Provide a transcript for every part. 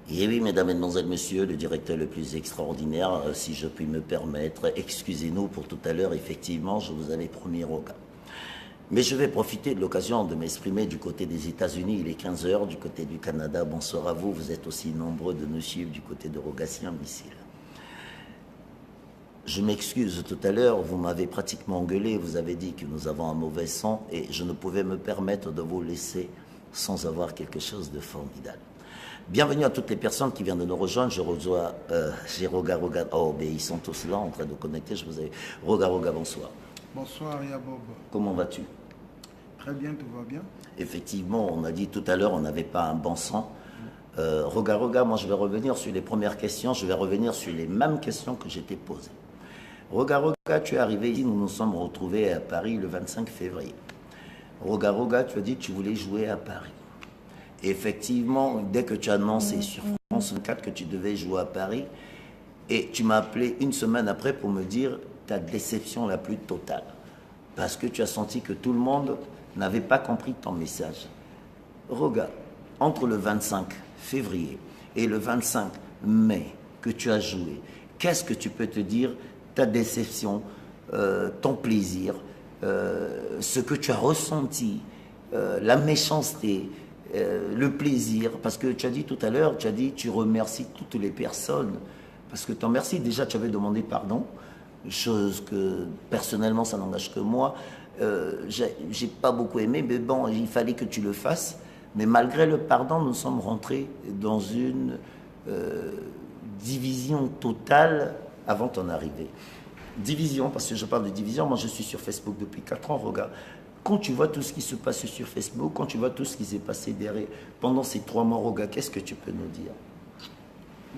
Et oui, mesdames, mesdemoiselles, messieurs, le directeur le plus extraordinaire, si je puis me permettre, excusez-nous pour tout à l'heure, effectivement, je vous avais promis Roga. Mais je vais profiter de l'occasion de m'exprimer du côté des États-Unis, il est 15 heures, du côté du Canada, bonsoir à vous, vous êtes aussi nombreux de nous suivre du côté de Rogatien, imbécile. Je m'excuse tout à l'heure, vous m'avez pratiquement engueulé, vous avez dit que nous avons un mauvais son et je ne pouvais me permettre de vous laisser sans avoir quelque chose de formidable. Bienvenue à toutes les personnes qui viennent de nous rejoindre. Je reçois, j'ai Roga. Oh, mais ils sont tous là en train de connecter. Je vous ai. Roga, bonsoir. Bonsoir Yabob. Comment vas-tu? Très bien, tout va bien. Effectivement, on a dit tout à l'heure, on n'avait pas un bon sang. Roga, moi je vais revenir sur les premières questions. Je vais revenir sur les mêmes questions que j'étais posées. Roga, tu es arrivé ici, nous nous sommes retrouvés à Paris le 25 février. Roga, tu as dit que tu voulais jouer à Paris. Et effectivement, dès que tu as annoncé sur France 24 que tu devais jouer à Paris, et tu m'as appelé une semaine après pour me dire ta déception la plus totale. Parce que tu as senti que tout le monde n'avait pas compris ton message. Roga, entre le 25 février et le 25 mai que tu as joué, qu'est-ce que tu peux te dire, ta déception, ton plaisir, ce que tu as ressenti, la méchanceté, le plaisir, parce que tu as dit tout à l'heure, tu as dit tu remercies toutes les personnes, parce que tu en remercies, déjà tu avais demandé pardon, chose que personnellement ça n'engage que moi, j'ai pas beaucoup aimé, mais bon, il fallait que tu le fasses, mais malgré le pardon, nous sommes rentrés dans une division totale avant ton arrivée. Division, parce que je parle de division, moi je suis sur Facebook depuis 4 ans, regarde. Quand tu vois tout ce qui se passe sur Facebook, quand tu vois tout ce qui s'est passé derrière, pendant ces 3 mois, Roga, qu'est-ce que tu peux nous dire?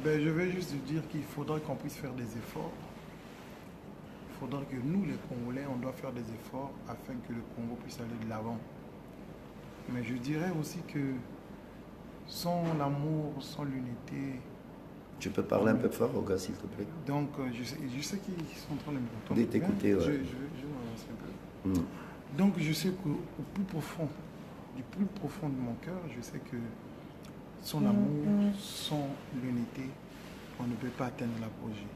Ben, je vais juste dire qu'il faudrait qu'on puisse faire des efforts. Il faudrait que nous, les Congolais, on doit faire des efforts afin que le Congo puisse aller de l'avant. Mais je dirais aussi que sans l'amour, sans l'unité... Tu peux parler un peu fort, Roga, s'il te plaît? Donc, je sais qu'ils sont en train de m'entendre. De t'écouter, ouais. Je vais m'avancer un peu. Donc, je sais qu'au plus profond, du plus profond de mon cœur, je sais que sans l'amour, sans l'unité, on ne peut pas atteindre l'apogée.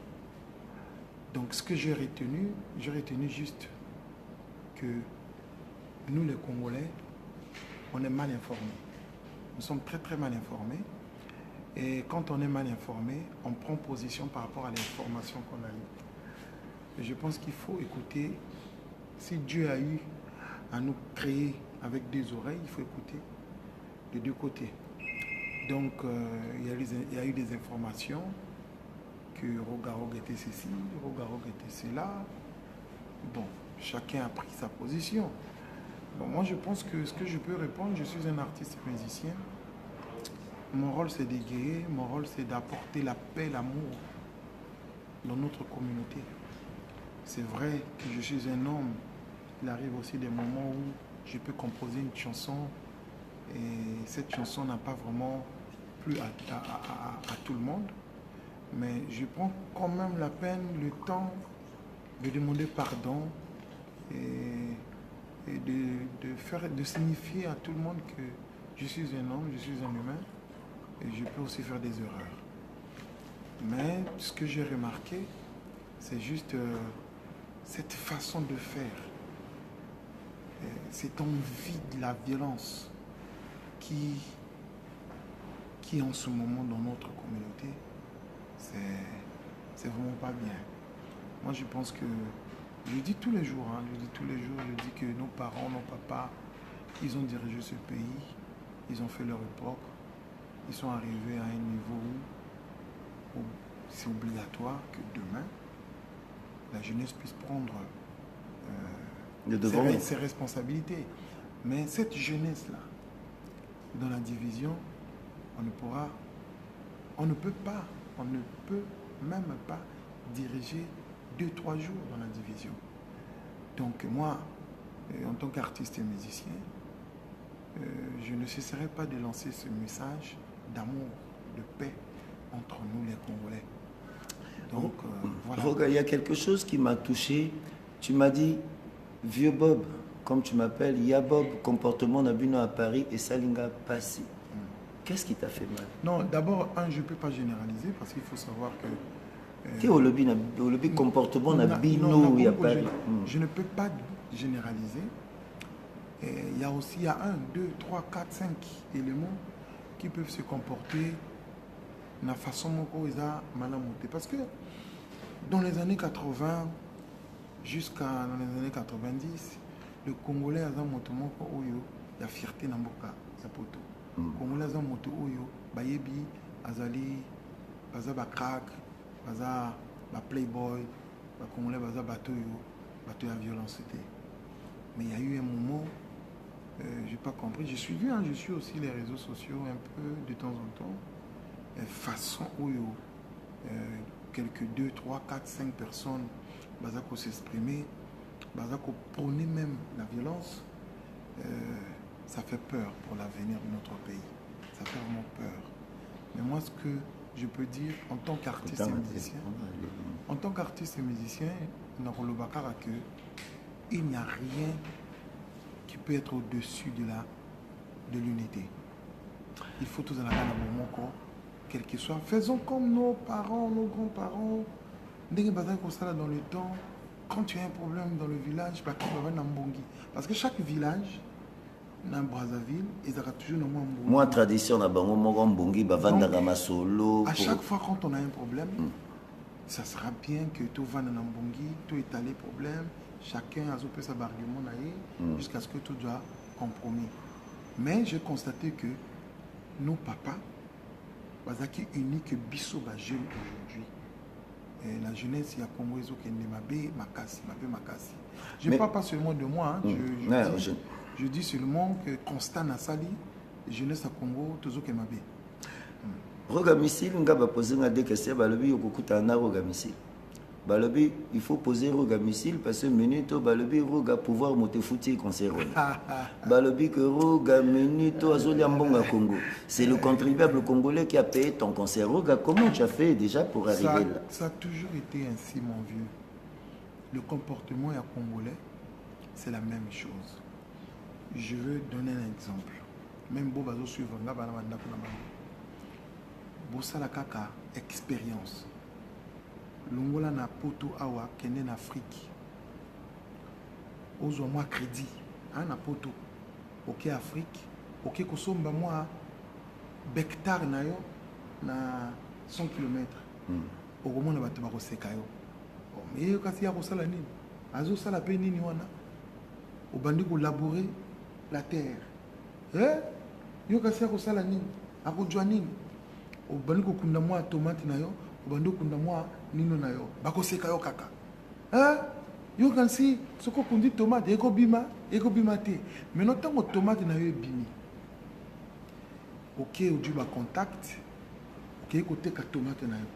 Donc, ce que j'ai retenu juste que nous, les Congolais, on est mal informés. Nous sommes très, très mal informés. Et quand on est mal informé, on prend position par rapport à l'information qu'on a eue. Et je pense qu'il faut écouter. Si Dieu a eu à nous créer avec des oreilles, il faut écouter de deux côtés. Donc, il y a eu des informations que Rogarog était ceci, Rogarog était cela. Bon, chacun a pris sa position. Bon, moi, je pense que ce que je peux répondre, je suis un artiste musicien. Mon rôle, c'est d'égayer, mon rôle, c'est d'apporter la paix, l'amour dans notre communauté. C'est vrai que je suis un homme. Il arrive aussi des moments où je peux composer une chanson et cette chanson n'a pas vraiment plu à tout le monde. Mais je prends quand même la peine, le temps de demander pardon et de signifier à tout le monde que je suis un homme, je suis un humain et je peux aussi faire des erreurs. Mais ce que j'ai remarqué, c'est juste cette façon de faire, cette envie de la violence qui en ce moment dans notre communauté, c'est vraiment pas bien. Moi je pense que, je dis tous les jours, je dis que nos parents, nos papas, ils ont dirigé ce pays, ils ont fait leur époque, ils sont arrivés à un niveau où c'est obligatoire que demain, la jeunesse puisse prendre ses responsabilités. Mais cette jeunesse-là, dans la division, on ne peut même pas diriger 2-3 jours dans la division. Donc moi, en tant qu'artiste et musicien, je ne cesserai pas de lancer ce message d'amour, de paix entre nous les Congolais. Donc voilà. Roga, il y a quelque chose qui m'a touché. Tu m'as dit, vieux Bob, comme tu m'appelles, Yabob, comportement d'abus à Paris et Salinga passé. Qu'est-ce qui t'a fait mal? Non, d'abord, je ne peux pas généraliser parce qu'il faut savoir que... Au lobby comportement, non, il y a pas... Je ne peux pas généraliser. Il y a aussi 1, 2, 3, 4, 5 éléments qui peuvent se comporter de la façon dont ils ont mal monté. Parce que dans les années 80 jusqu'à les années 90, le Congolais a monté la fierté dans Mboka, le Congolais a monté Bayebi, Azali, Baza Bakrak, Baza Playboy, le Congolais Baza Bateau la violence. Mais il y a eu un moment, je n'ai pas compris. Je suis aussi les réseaux sociaux un peu de temps en temps. Façon où quelques 2, 3, 4, 5 personnes qui s'exprimer, qui prôner même la violence, ça fait peur pour l'avenir de notre pays. Ça fait vraiment peur. Mais moi, ce que je peux dire en tant qu'artiste et musicien, il n'y a rien qui peut être au-dessus de l'unité. Il faut tous en avoir dans mon corps, quel qu'il soit. Faisons comme nos parents, nos grands-parents. Dans le temps, quand tu as un problème dans le village, parce que chaque village, dans Brazzaville, ils aura toujours un Mbongi. Moi, tradition, on a Mbongi, Masolo. À chaque fois, quand on a un problème, ça sera bien que tout va dans Mbongi, tout étalé problème, chacun a son argument jusqu'à ce que tout soit compromis. Mais j'ai constaté que nos papas, qui unique biso ba jeune aujourd'hui. La jeunesse, il y a Congo, qui est Makassi. Je ne parle pas seulement de moi, je dis seulement que Constant Nassali, jeunesse à Congo, toujours qui est Mabé. Roga Missile, on va poser des questions, Roga Missile. Balobi, il faut poser Roga Missile parce que Minuto, Balobi, Roga pouvoir monter foutir concert. Balobi, que Roga Minuto, Azoliambonga Congo. C'est le contribuable congolais qui a payé ton concert. Roga, comment tu as fait déjà pour arriver là? Ça a toujours été ainsi, mon vieux. Le comportement congolais, c'est la même chose. Je veux donner un exemple. Même Bobazo suivre, Bossa la kaka, expérience. Longola na poto awa kende na Afrique. Ozo moi crédit, na poto. OK Afrique, OK kosomba moi hectare na yo na 100 km. Okomona bato bakoseka yo. Mais yo kasi ya kosala nini? Azo sala pe nini wana? Obandi ko labourer la terre. Yo kasi ya kosala nini? Akodjwa nini? Obandi ko kunda moi tomate na yo, obandi ko kunda moi nino na yo bakoseka yo kaka yo kansi soko kundi tomate eko bima te mais no tango tomate na yo ebimi OK odu ba contact OK koteka tomate na yo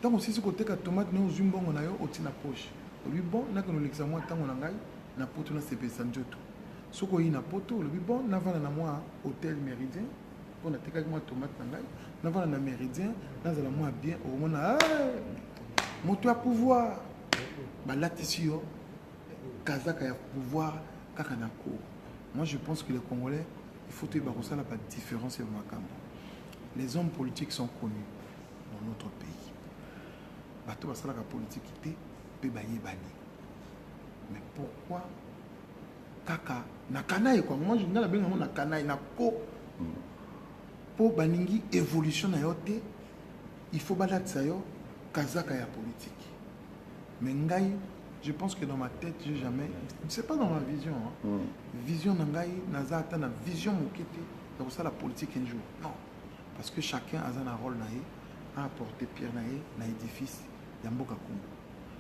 tango sisi koteka tomate na yo zumbongo na yo otina poche lui bon na kono lekisa moi tango na ngai na poto na sepesa njoto soko yi na poto lui bon na vana na moi hôtel Méridien on a teka moi tomate na ngai na vana na Méridien na zala moi bien au mona moto à pouvoir là ici kazaka ya pouvoir kakanako. Moi je pense que les Congolais il faut que ça la différence les hommes politiques sont connus dans notre pays bato basala la politique té pe baye bani mais pourquoi kaka na kanaï quoi moi je ngala benga na kanaï na ko pour baningi évolution na yote il faut balatsa yo kazaka ya politique. Mais ngai, je pense que dans ma tête, j'ai jamais, c'est pas dans ma vision, vision nangai, naza ata na vision mokete, dans ça la politique un jour. Non, parce que chacun a un rôle naé, a apporté pierre naé, na édifice, yamboka Congo.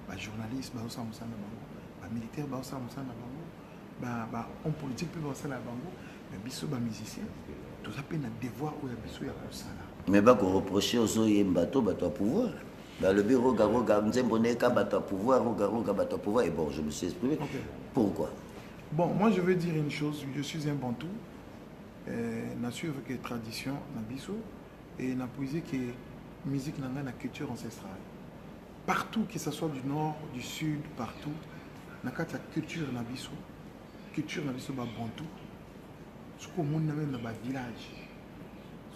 Ba journaliste, ba osa musana bango, ba militaire, ba osa musana bango, ba homme politique peut osa la bango, mais biso ba musicien, tout ça peut na devoir ou ya biso ya kosala. Mais ba ko reprocher aux yembato bato à pouvoir. Le bureau Garoga, pouvoir, pouvoir, et bon, je me suis exprimé. Okay. Pourquoi? Bon, moi je veux dire une chose, je suis un Bantou, na suivre que tradition, na biso, et na poésie que musique na la culture ancestrale. Partout, que ce soit du nord, du sud, partout, na kata culture na biso ba Bantou, ce qu'on monde même dans ba village,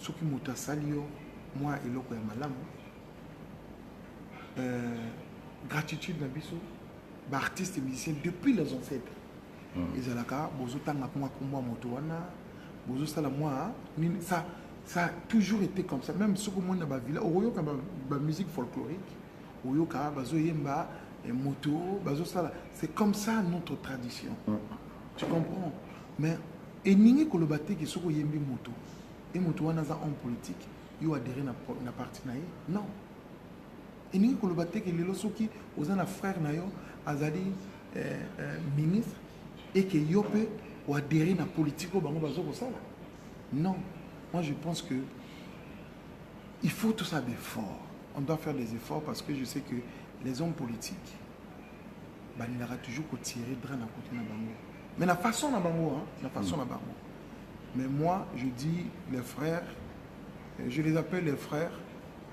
ce qui m'a sali, moi et l'autre malam. Gratitude na biso, artistes et musiciens depuis les ancêtres. Ils ont la bozo tanga pour moi moto wana, bozo sala moi, ça a toujours été comme ça. Même ce que moi na ba villa, oyo ka ba musique folklorique, oyo ka bazo yemba moto, bazo sala. C'est comme ça notre tradition. Tu comprends? Mais et ningi kolobate ki soko yembi moto, et moto wana za homme politique, yo adhéré na parti na ye. Non. Et nous, quand nous que les losoki, aux un frère nayo, azali ministre, et que yope ou adhérer à la politique au bango bazo ko sala. Non, moi je pense que il faut tout ça d'efforts. On doit faire des efforts parce que je sais que les hommes politiques, bah, il aura toujours qu'à tirer de la côté na bango. Mais la façon na bango, hein, la façon na bango. Mais moi, je dis les frères, je les appelle les frères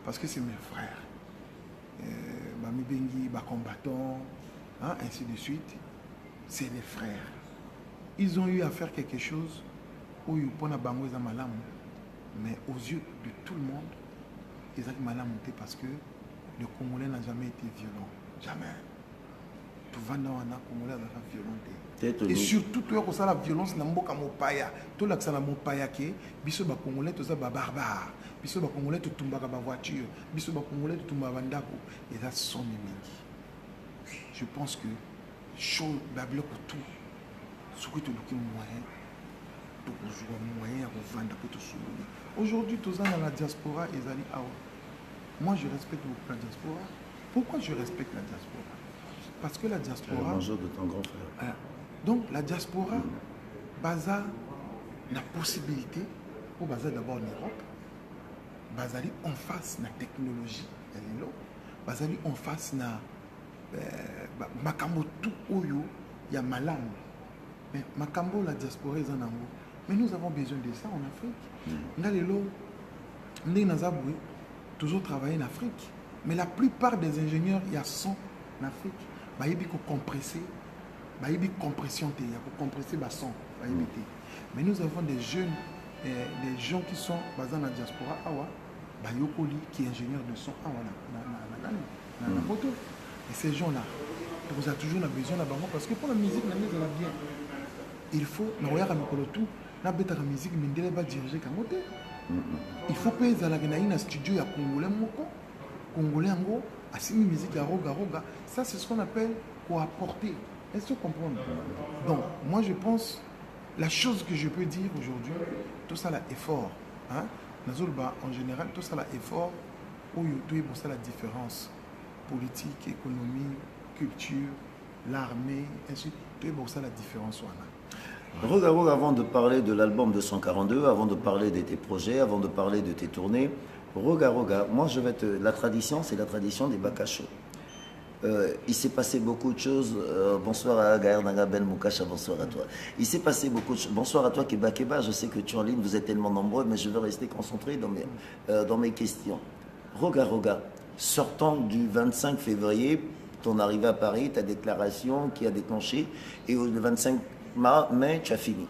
parce que c'est mes frères. Bamibengi, combattants, hein, ainsi de suite, c'est des frères. Ils ont eu à faire quelque chose où ils ont bango les malam, mais aux yeux de tout le monde, ils ont malam parce que le Congolais n'a jamais été violent, jamais. Tout va dans un Congolais a violent. Et surtout, tu as la violence dans mboka mopaya, tout là que ça la mopaya qui, biso ba Congolais tout ça ba barbare. Biso ba Congolais tout tumba ba voiture, biso ba Congolais tout tumba bandako et là sont les je pense que chaud bablo pour tout ce que tu le moyen de jouer moyen à vendre pour tout soulever. Aujourd'hui tous dans la diaspora ils allaient ah moi je respecte beaucoup la diaspora. Pourquoi je respecte la diaspora? Parce que la diaspora de ton grand frère. Donc la diaspora baza la possibilité pour baza d'abord en Europe. Bazali en face na technologie bazali en face na makambo tout oyo ya malam mais makambo la diaspora est en ango mais nous avons besoin de ça en Afrique ngalelo ndé nazaboué toujours travailler en Afrique mais la plupart des ingénieurs y sont en Afrique bayebi ko compresser bayebi compression te ya ko compresser ba son bayebi te mais nous avons des jeunes des gens qui sont basés dans la diaspora awa bayokoli qui est ingénieur de son awa na photo et ces gens là vous avez toujours besoin de parce que pour la musique la mise là bien il faut na oya mikolo tout na beta la musique mindele ba diriger kamote il faut que za la na studio ya congolais moko congolais ngo asimi musique ya roga ça c'est ce qu'on appelle quoi apporter est-ce que vous comprenez donc moi je pense la chose que je peux dire aujourd'hui, tout ça là effort. Hein? En général, tout ça là effort où il y a la différence politique, économie, culture, l'armée, ainsi de suite. Il y a la différence. Regarde, avant de parler de l'album 242, avant de parler de tes projets, avant de parler de tes tournées, regarde, moi je vais te... La tradition, c'est la tradition des Bakacho. Il s'est passé beaucoup de choses. Bonsoir à Gaër Nagabel Moukacha, bonsoir à toi. Il s'est passé beaucoup de choses. Bonsoir à toi Keba Keba, je sais que tu es en ligne, vous êtes tellement nombreux, mais je veux rester concentré dans mes questions. Roga, sortant du 25 février, ton arrivée à Paris, ta déclaration qui a déclenché, et le 25 mai, tu as fini.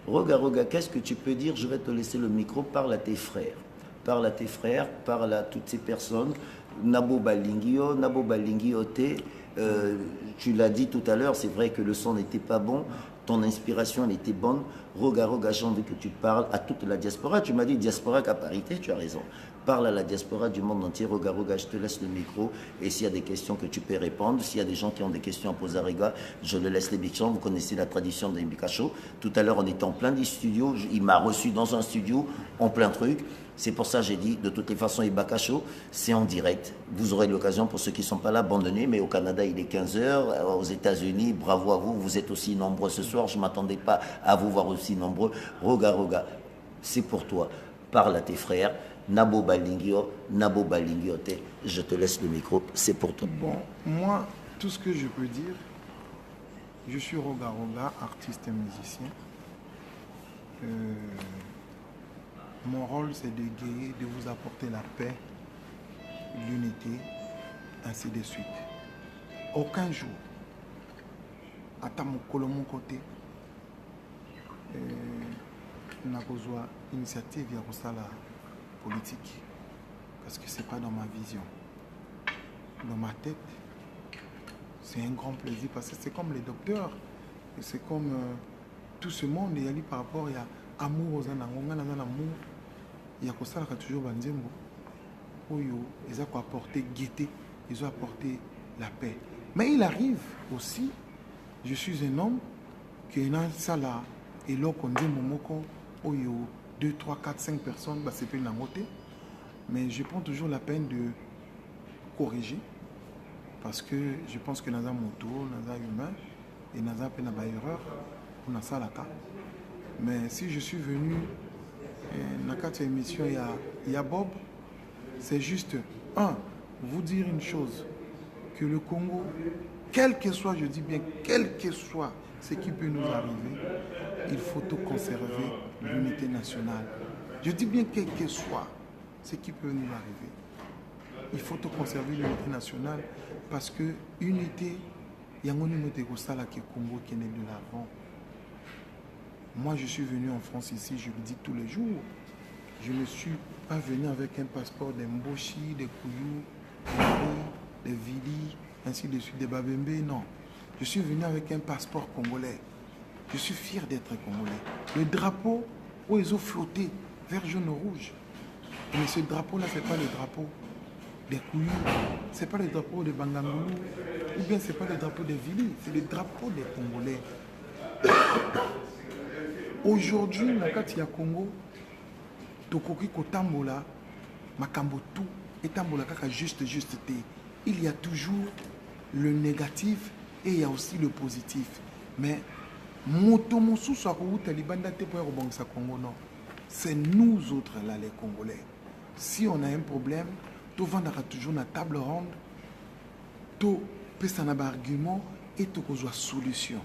Roga, qu'est-ce que tu peux dire? Je vais te laisser le micro, parle à tes frères. Parle à tes frères, parle à toutes ces personnes. Nabo Balingio, tu l'as dit tout à l'heure, c'est vrai que le son n'était pas bon, ton inspiration elle était bonne. Roga, j'ai envie que tu parles à toute la diaspora. Tu m'as dit diaspora qu'à parité, tu as raison. Parle à la diaspora du monde entier. Roga, je te laisse le micro. Et s'il y a des questions que tu peux répondre, s'il y a des gens qui ont des questions à poser à Rega, je le laisse les bichons. Vous connaissez la tradition de Mbikacho. Tout à l'heure, on était en plein du studio. Il m'a reçu dans un studio, en plein truc. C'est pour ça que j'ai dit, de toutes les façons, Ibakacho, c'est en direct. Vous aurez l'occasion, pour ceux qui ne sont pas là, abandonnés. Mais au Canada, il est 15h. Aux États-Unis, bravo à vous. Vous êtes aussi nombreux ce soir. Je ne m'attendais pas à vous voir aussi nombreux. Roga, c'est pour toi. Parle à tes frères. Nabo Balingio, je te laisse le micro. C'est pour toi. Bon, moi, tout ce que je peux dire, je suis Roga, artiste et musicien. Mon rôle, c'est de guérir, de vous apporter la paix, l'unité, ainsi de suite. Aucun jour, à mon côté, on a besoin d'initiative, il y a ça là, politique. Parce que ce n'est pas dans ma vision. Dans ma tête, c'est un grand plaisir parce que c'est comme les docteurs. C'est comme tout ce monde. Il y a par rapport à amour aux amour. Il y a toujours Banzembo. Ils ont apporté gaieté, ils ont apporté la paix. Mais il arrive aussi, je suis un homme qui est dans ça là, et là qu'on dit momoko, 2, 3, 4, 5 personnes, c'est pas une amoté. Mais je prends toujours la peine de corriger parce que je pense que nous avons un tour, nous avons humain et nous avons une erreur pour ça là. Mais si je suis venu dans cette émission, il y a Bob, c'est juste vous dire une chose, que le Congo, quel que soit, je dis bien, quel que soit ce qui peut nous arriver, il faut tout conserver l'unité nationale. Je dis bien quel que soit ce qui peut nous arriver. Il faut tout conserver l'unité nationale parce que unité, il y a un Congo qui est né de l'avant. Moi, je suis venu en France ici, je le dis tous les jours. Je ne suis pas venu avec un passeport des Mboshi, des Kouyou, des Vili, ainsi de suite, des Babembe, non. Je suis venu avec un passeport congolais. Je suis fier d'être congolais. Le drapeau, où ils ont flotté, vert, jaune, rouge. Mais ce drapeau-là, ce n'est pas le drapeau des Kouyou, ce n'est pas le drapeau des Bangangoulou, ou bien ce n'est pas le drapeau des Vili, c'est le drapeau des Congolais. Aujourd'hui, dans le Congo, Tokoki Kotambola, Makambotu, et Tambola Kaka juste. Il y a toujours le négatif et il y a aussi le positif. Mais Motomosu Sakou Talibanda Tepoya Robangsa Congo, non. C'est nous autres là, les Congolais. Si on a un problème, tout vendra toujours la table ronde, tout peut s'en avoir argument et tout qu'on soit solution.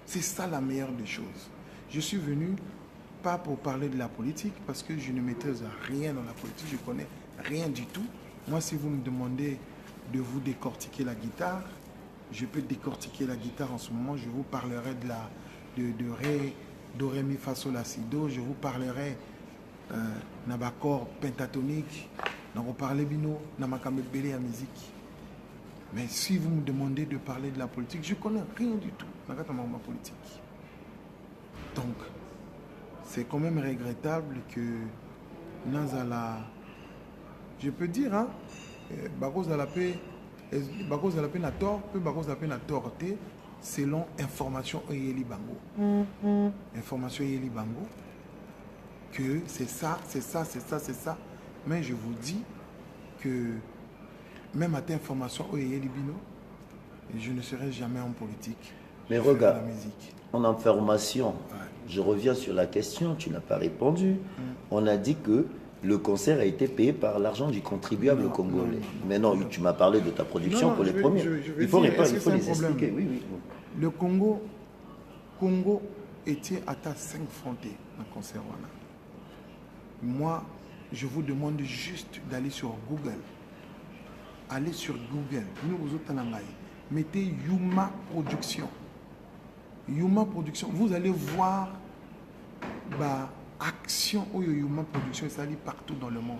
C'est ça la meilleure des choses. Je suis venu pas pour parler de la politique parce que je ne maîtrise rien dans la politique, je connais rien du tout. Moi, si vous me demandez de vous décortiquer la guitare, je peux décortiquer la guitare en ce moment. Je vous parlerai de Ré, Do, Ré, Mi, Fa, Sol, La, Si, Do. Je vous parlerai d'accords pentatoniques. On va parler bino, on va parler à musique. Mais si vous me demandez de parler de la politique, je ne connais rien du tout dans la politique. Donc, c'est quand même regrettable que Nazala, je peux dire, hein, Bakos à la paix n'a tort, peu Bakos à la paix n'a tort, selon information Oyeli Bango. Information Oyeli Bango, que c'est ça. Mais je vous dis que même à cette information Oyeli Bino, je ne serai jamais en politique. Mais regarde, en information, je reviens sur la question, tu n'as pas répondu. On a dit que le concert a été payé par l'argent du contribuable congolais. Mais non, tu m'as parlé de ta production pour les premiers. Il faut répondre, il faut les expliquer. Oui. Le Congo était à ta 5 frontières dans le concert. Moi, je vous demande juste d'aller sur Google. Allez sur Google. Mettez Yuma Production. Yuma Production. Vous allez voir action où Yuma Production est allée partout dans le monde.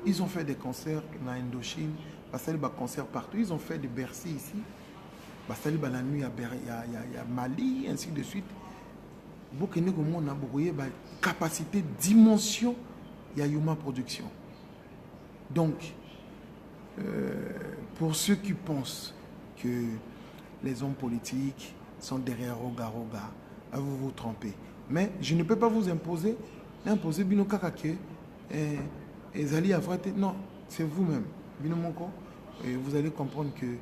Ils ont fait des concerts en Indochine, des concerts partout. Ils ont fait des Bercy ici. La nuit, il y a Mali, ainsi de suite. Beaucoup de monde a capacité, dimension, il y a Yuma Production. Donc, pour ceux qui pensent que les hommes politiques sont derrière Roga, vous vous trompez. Mais je ne peux pas vous imposer Bino Kakake et Zali Avrate. Non, c'est vous-même. Bino Moko, et vous allez comprendre que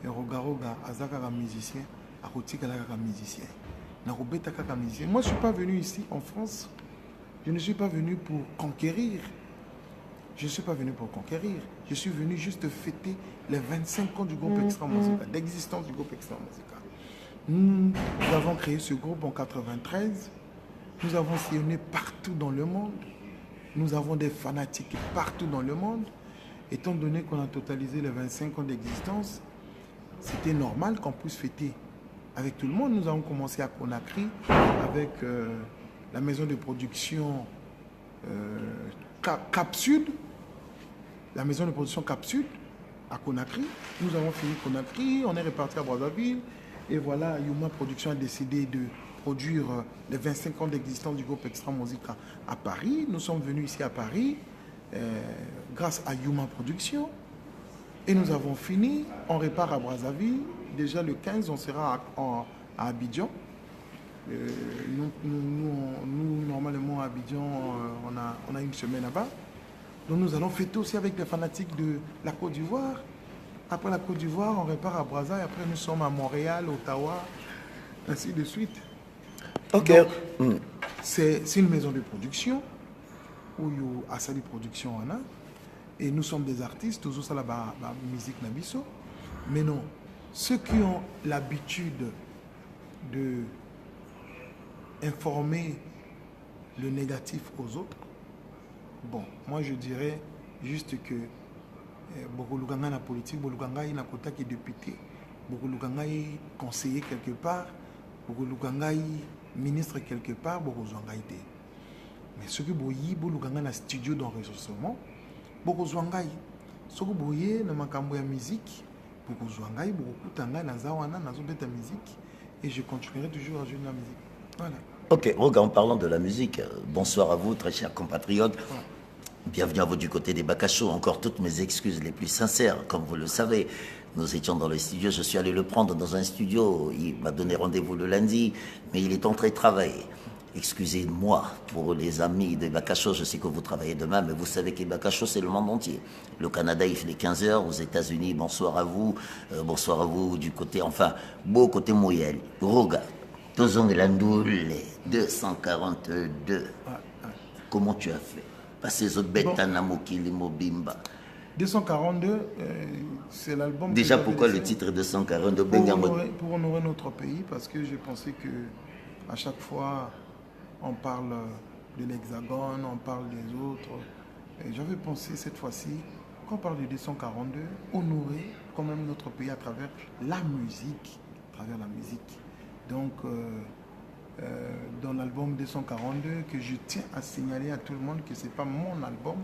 Roga, Azaka musicien, Akotika musicien. Musicien. Moi, je ne suis pas venu ici en France. Je ne suis pas venu pour conquérir. Je ne suis pas venu pour conquérir. Je suis venu juste fêter les 25 ans du groupe Extra Musica, d'existence du groupe Extra Musica. Nous avons créé ce groupe en 1993. Nous avons sillonné partout dans le monde. Nous avons des fanatiques partout dans le monde. Étant donné qu'on a totalisé les 25 ans d'existence, c'était normal qu'on puisse fêter avec tout le monde. Nous avons commencé à Conakry avec la maison de production Cap Sud, la maison de production Cap Sud, à Conakry. Nous avons fini Conakry, on est reparti à Brazzaville. Et voilà, Yuma Production a décidé de produire les 25 ans d'existence du groupe Extra Musica à Paris. Nous sommes venus ici à Paris grâce à Yuma Production. Et nous avons fini, on repart à Brazzaville. Déjà le 15, on sera à Abidjan. Nous, normalement, à Abidjan, on a une semaine là-bas. Donc nous allons fêter aussi avec les fanatiques de la Côte d'Ivoire. Après la Côte d'Ivoire, on repart à Brazza et après nous sommes à Montréal, Ottawa, ainsi de suite. Ok. Donc, c'est une maison de production où il y a Asali Production en a. Et nous sommes des artistes, toujours ça là-bas, la musique Nabiso. Mais non, ceux qui ont l'habitude de informer le négatif aux autres, bon, moi je dirais juste que beaucoup de gens dans la politique, beaucoup de gens dans côté qui est député, beaucoup de gens conseiller quelque part, beaucoup de gens ministre quelque part, beaucoup de gens été. Mais ce que vous voyez, beaucoup de gens dans le studio d'enregistrement, beaucoup de gens ce que vous voyez dans ma musique, beaucoup de gens beaucoup de gens dans la musique et je continuerai toujours à jouer de la musique. Voilà. Ok, Roga, en parlant de la musique, bonsoir à vous, très chers compatriotes. Ouais. Bienvenue à vous du côté des Bacachos. Encore toutes mes excuses les plus sincères, comme vous le savez. Nous étions dans le studio, je suis allé le prendre dans un studio. Il m'a donné rendez-vous le lundi, mais il est en train de travailler. Excusez-moi pour les amis des Bacachos, je sais que vous travaillez demain, mais vous savez que les Bacachos, c'est le monde entier. Le Canada, il fait les 15 heures. Aux États-Unis, bonsoir à vous du côté, enfin, beau côté Moyel. Roga, Tozong et Landoul, 242. Comment tu as fait? Passer les autres bêtes à Namokili Mobimba. 242, c'est l'album. Déjà, pourquoi le titre 242? Pour honorer notre pays, parce que j'ai pensé que à chaque fois, on parle de l'Hexagone, on parle des autres. Et j'avais pensé cette fois-ci, quand on parle de 242, honorer quand même notre pays à travers la musique. Donc, dans l'album 242, que je tiens à signaler à tout le monde que ce n'est pas mon album,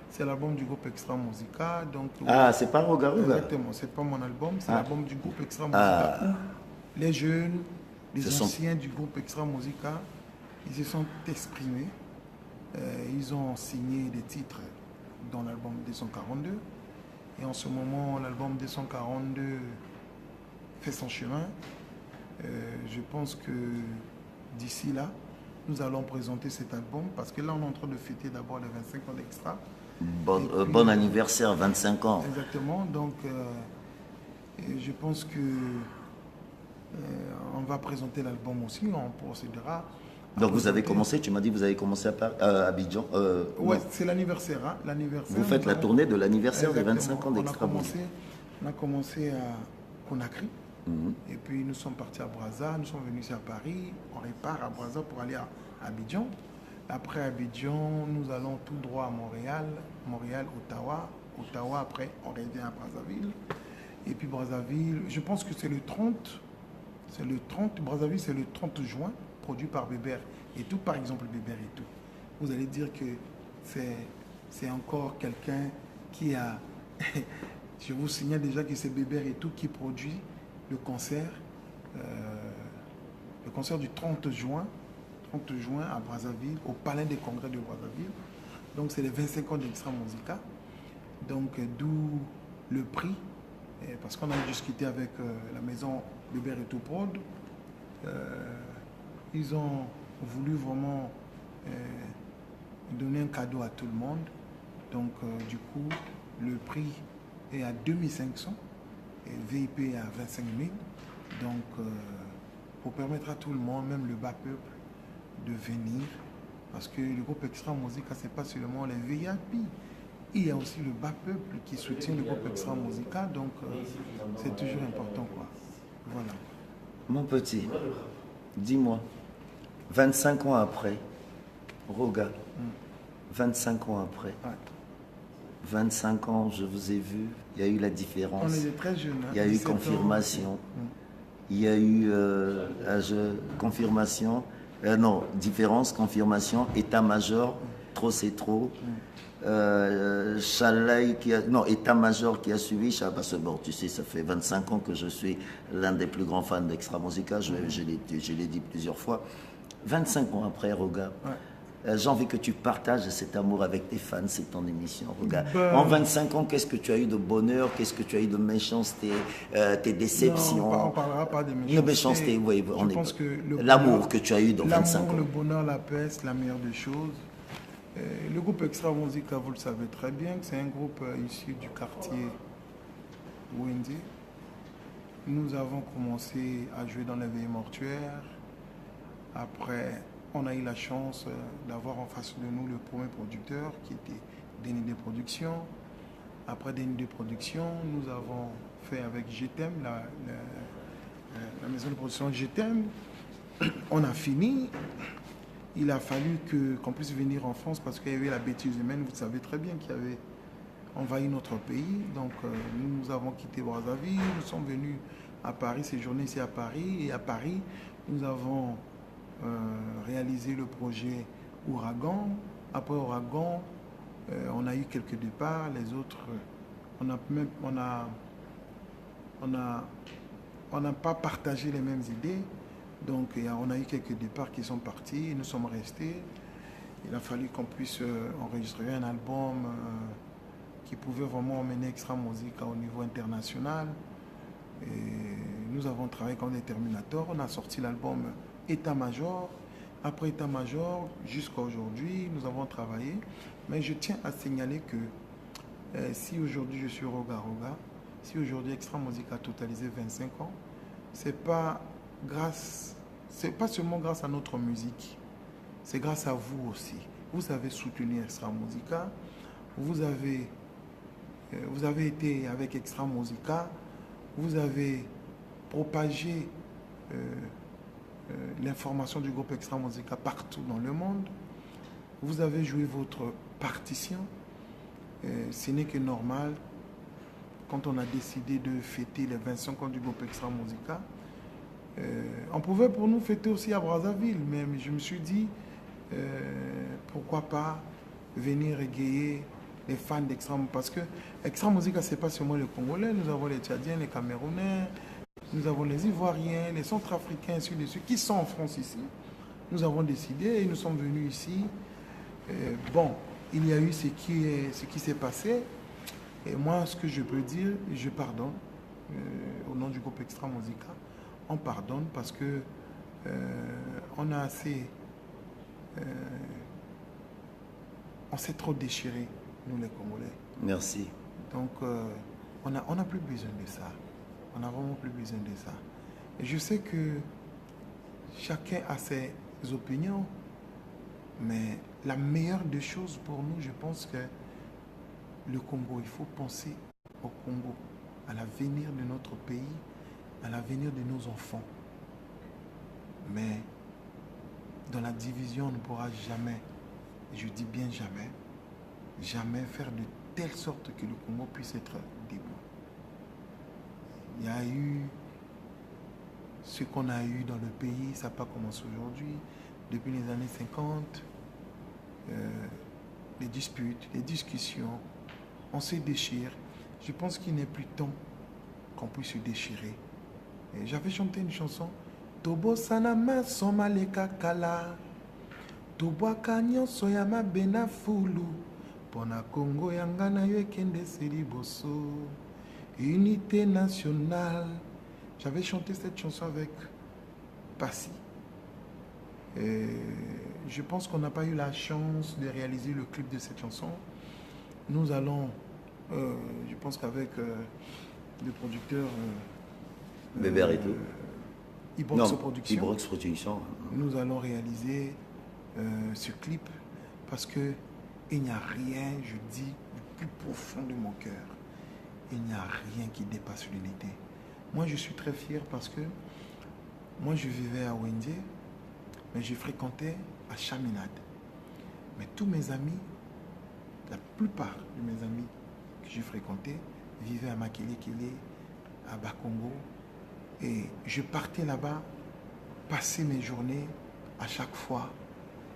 c'est l'album du groupe Extra Musica. Donc, c'est pas Roga Roga. Exactement, c'est pas mon album, c'est l'album du groupe Extra Musica. Les jeunes, les anciens du groupe Extra Musica, ils se sont exprimés. Ils ont signé des titres dans l'album 242. Et en ce moment, l'album 242 fait son chemin. Je pense que d'ici là, nous allons présenter cet album parce que là, on est en train de fêter d'abord les 25 ans d'Extra. Bon anniversaire, 25 ans. Exactement. Donc, je pense que on va présenter l'album aussi. On procédera. Donc, vous avez commencé, tu m'as dit, vous avez commencé à Abidjan. Oui, c'est l'anniversaire. Hein, vous faites la tournée de l'anniversaire des 25 ans d'Extra. On a commencé à Conakry. Et puis nous sommes partis à Brazza, nous sommes venus ici à Paris, on repart à Brazza pour aller à Abidjan. Après Abidjan, nous allons tout droit à Montréal, Ottawa, après on revient à Brazzaville. Et puis Brazzaville, je pense que c'est le 30, Brazzaville c'est le 30 juin, produit par Bébert et tout, par exemple Bébert et tout. Vous allez dire que c'est encore quelqu'un qui a, je vous signale déjà que c'est Bébert et tout qui produit le concert du 30 juin à Brazzaville, au Palais des Congrès de Brazzaville. Donc c'est les 25 ans d'Extra Musica. Donc d'où le prix, parce qu'on a discuté avec la maison Bébert et tout Prod. Ils ont voulu vraiment donner un cadeau à tout le monde. Donc du coup, le prix est à 2500. Et VIP à 25 000. Donc, pour permettre à tout le monde, même le bas peuple, de venir. Parce que le groupe Extra Musica, ce n'est pas seulement les VIP. Il y a aussi le bas peuple qui soutient le groupe Extra Musica. Donc, c'est toujours important, quoi. Voilà. Mon petit, dis-moi, 25 ans après, Roga, 25 ans après, 25 ans, je vous ai vu, il y a eu la différence. On était très jeunes. Il y a eu confirmation. Il y a eu confirmation. Non, différence, confirmation, état-major. Trop c'est trop. Chalaï État-major qui a suivi, parce que bon, tu sais, ça fait 25 ans que je suis l'un des plus grands fans d'Extra Musica, je l'ai dit plusieurs fois. 25 ans après, Roga, j'ai envie que tu partages cet amour avec tes fans, c'est ton émission, Roga. En 25 ans, qu'est-ce que tu as eu de bonheur, qu'est-ce que tu as eu de méchanceté, tes déceptions? Non, on ne parlera pas de méchanceté. De méchanceté, oui, je pense que l'amour que tu as eu dans 25 ans. L'amour, le bonheur, la paix, c'est la meilleure des choses. Le groupe Extra Musica, vous le savez très bien, c'est un groupe issu du quartier Wendy. Nous avons commencé à jouer dans les veillées mortuaires. Après, on a eu la chance d'avoir en face de nous le premier producteur qui était DND Productions. Après DND Productions, nous avons fait avec GTM, la maison de production GTM. On a fini. Il a fallu qu'on puisse venir en France parce qu'il y avait la bêtise humaine. Vous savez très bien qu'il y avait envahi notre pays. Donc nous avons quitté Brazzaville. Nous sommes venus à Paris, séjourner ici à Paris. Et à Paris, nous avons réalisé le projet Ouragan. Après Ouragan, on a eu quelques départs. Les autres, on n'a pas partagé les mêmes idées. Donc on a eu quelques départs qui sont partis et nous sommes restés. Il a fallu qu'on puisse enregistrer un album qui pouvait vraiment emmener Extra Musica au niveau international. Et nous avons travaillé comme des Terminators. On a sorti l'album État-major. Après État-major, jusqu'à aujourd'hui, nous avons travaillé. Mais je tiens à signaler que si aujourd'hui je suis Roga Roga, si aujourd'hui Extra Musica a totalisé 25 ans, c'est pas seulement grâce à notre musique, c'est grâce à vous aussi. Vous avez soutenu Extra Musica, vous avez été avec Extra Musica, vous avez propagé l'information du groupe Extra Musica partout dans le monde, vous avez joué votre partition. Ce n'est que normal quand on a décidé de fêter les 25 ans du groupe Extra Musica. On pouvait pour nous fêter aussi à Brazzaville, mais je me suis dit, pourquoi pas venir égayer les fans d'Extra Musica, parce que Extra Musica, ce n'est pas seulement les Congolais, nous avons les Tchadiens, les Camerounais, nous avons les Ivoiriens, les Centrafricains, ainsi de suite, qui sont en France ici. Nous avons décidé et nous sommes venus ici. Bon, il y a eu ce qui s'est passé, et moi, ce que je peux dire, je pardonne, au nom du groupe Extra Musica. On pardonne parce que on a assez... on s'est trop déchiré, nous les Congolais. Merci. Donc, on n'a plus besoin de ça. On n'a vraiment plus besoin de ça. Et je sais que chacun a ses opinions, mais la meilleure des choses pour nous, je pense que le Congo, il faut penser au Congo, à l'avenir de notre pays, à l'avenir de nos enfants. Mais dans la division, on ne pourra jamais, et je dis bien jamais, jamais faire de telle sorte que le Congo puisse être debout. Il y a eu ce qu'on a eu dans le pays, ça n'a pas commencé aujourd'hui. Depuis les années 50, les disputes, les discussions, on se déchire. Je pense qu'il n'est plus temps qu'on puisse se déchirer. J'avais chanté une chanson. Tobo sanama somaleka kala. Tobo kanyo soyama bena fulu. Pona Congo yangana yo kende seriboso. Unité nationale. J'avais chanté cette chanson avec Passy. Je pense qu'on n'a pas eu la chance de réaliser le clip de cette chanson. Nous allons, je pense qu'avec le producteur Bébert et tout. Ibrox Production. Nous allons réaliser ce clip parce que il n'y a rien, je dis du plus profond de mon cœur, il n'y a rien qui dépasse l'unité. Moi, je suis très fier parce que moi, je vivais à Wendy, mais je fréquentais à Chaminade. Mais tous mes amis, la plupart de mes amis que je fréquentais, vivaient à Makelekele, à Bakongo. Et je partais là-bas, passer mes journées à chaque fois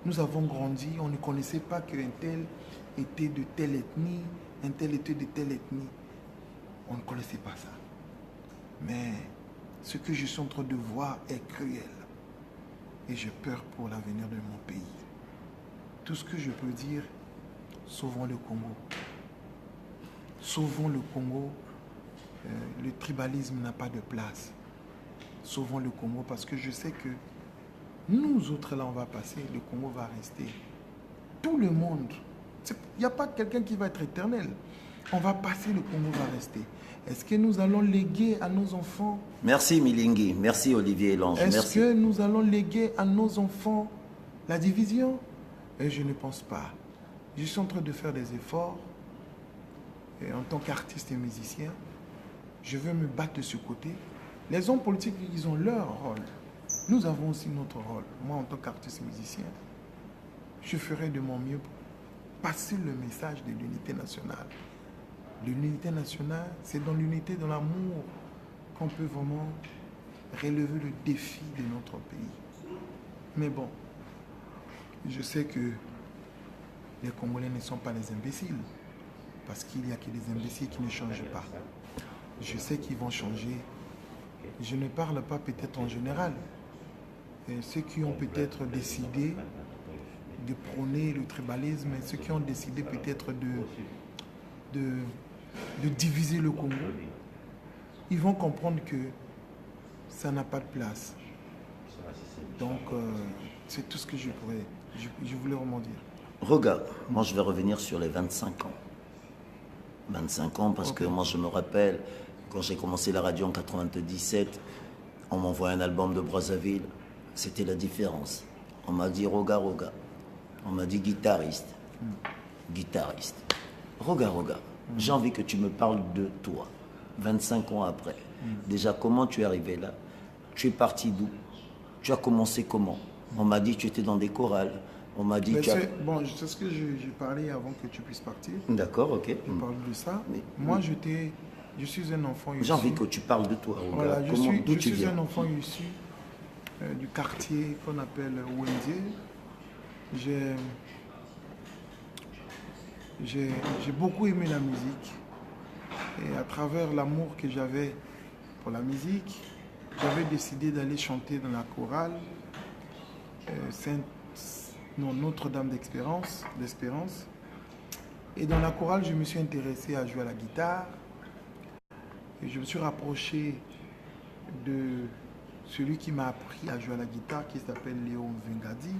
nous avons grandi, on ne connaissait pas qu'un tel était de telle ethnie, un tel était de telle ethnie. On ne connaissait pas ça. Mais ce que je suis en train de voir est cruel. Et j'ai peur pour l'avenir de mon pays. Tout ce que je peux dire, sauvons le Congo. Sauvons le Congo. Le tribalisme n'a pas de place. Sauvons le Congo parce que je sais que nous autres là on va passer, le Congo va rester. Tout le monde. Il n'y a pas quelqu'un qui va être éternel. On va passer, le Congo va rester. Est-ce que nous allons léguer à nos enfants? Merci Milingui, merci Olivier Lange. Est-ce que nous allons léguer à nos enfants la division? Et je ne pense pas. Je suis en train de faire des efforts. Et en tant qu'artiste et musicien, je veux me battre de ce côté. Les hommes politiques, ils ont leur rôle. Nous avons aussi notre rôle. Moi, en tant qu'artiste et musicien, je ferai de mon mieux pour passer le message de l'unité nationale. L'unité nationale, c'est dans l'unité, dans l'amour, qu'on peut vraiment relever le défi de notre pays. Mais bon, je sais que les Congolais ne sont pas des imbéciles, parce qu'il n'y a que des imbéciles qui ne changent pas. Je sais qu'ils vont changer. Je ne parle pas peut-être en général. Et ceux qui ont peut-être décidé de prôner le tribalisme, et ceux qui ont décidé peut-être de diviser le Congo, ils vont comprendre que ça n'a pas de place. Donc, c'est tout ce que je voulais vraiment dire. Regarde, moi je vais revenir sur les 25 ans. 25 ans parce que moi je me rappelle, quand j'ai commencé la radio en 97, on m'envoie un album de Brazzaville, c'était la différence. On m'a dit Roga. On m'a dit guitariste. Guitariste. Roga. J'ai envie que tu me parles de toi, 25 ans après. Déjà, comment tu es arrivé là? Tu es parti d'où? Tu as commencé comment? On m'a dit que tu étais dans des chorales. On m'a dit Bon, c'est ce que j'ai parlé avant que tu puisses partir. D'accord, ok. Je parle de ça. Mais, moi, je suis un enfant issu. J'ai envie que tu parles de toi, Roga. Voilà, je suis un enfant issu du quartier qu'on appelle Wendier. J'ai beaucoup aimé la musique. Et à travers l'amour que j'avais pour la musique, j'avais décidé d'aller chanter dans la chorale Notre-Dame d'Espérance. Et dans la chorale, je me suis intéressé à jouer à la guitare. Et je me suis rapproché de celui qui m'a appris à jouer à la guitare, qui s'appelle Léon Vengadi.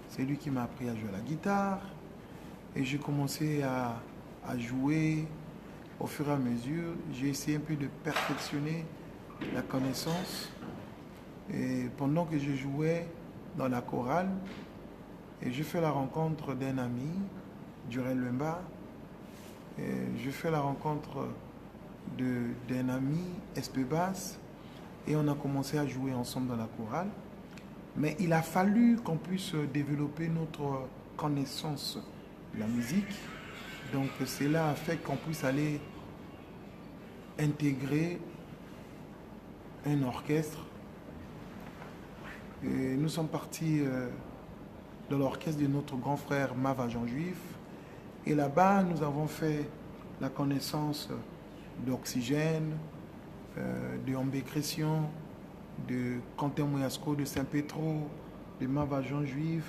C'est lui qui m'a appris à jouer à la guitare. Et j'ai commencé à jouer au fur et à mesure. J'ai essayé un peu de perfectionner la connaissance. Et pendant que je jouais dans la chorale, et j'ai fait la rencontre d'un ami, Durel Lemba. J'ai fait la rencontre d'un ami, Espebas, et on a commencé à jouer ensemble dans la chorale. Mais il a fallu qu'on puisse développer notre connaissance de la musique. Donc cela a fait qu'on puisse aller intégrer un orchestre. Et nous sommes partis dans l'orchestre de notre grand frère Mava Jean Juif. Et là-bas, nous avons fait la connaissance d'Oxygène, de Ambé Cression, de Quentin Mouyasco, de Saint-Pétro, de Mava Jean Juif,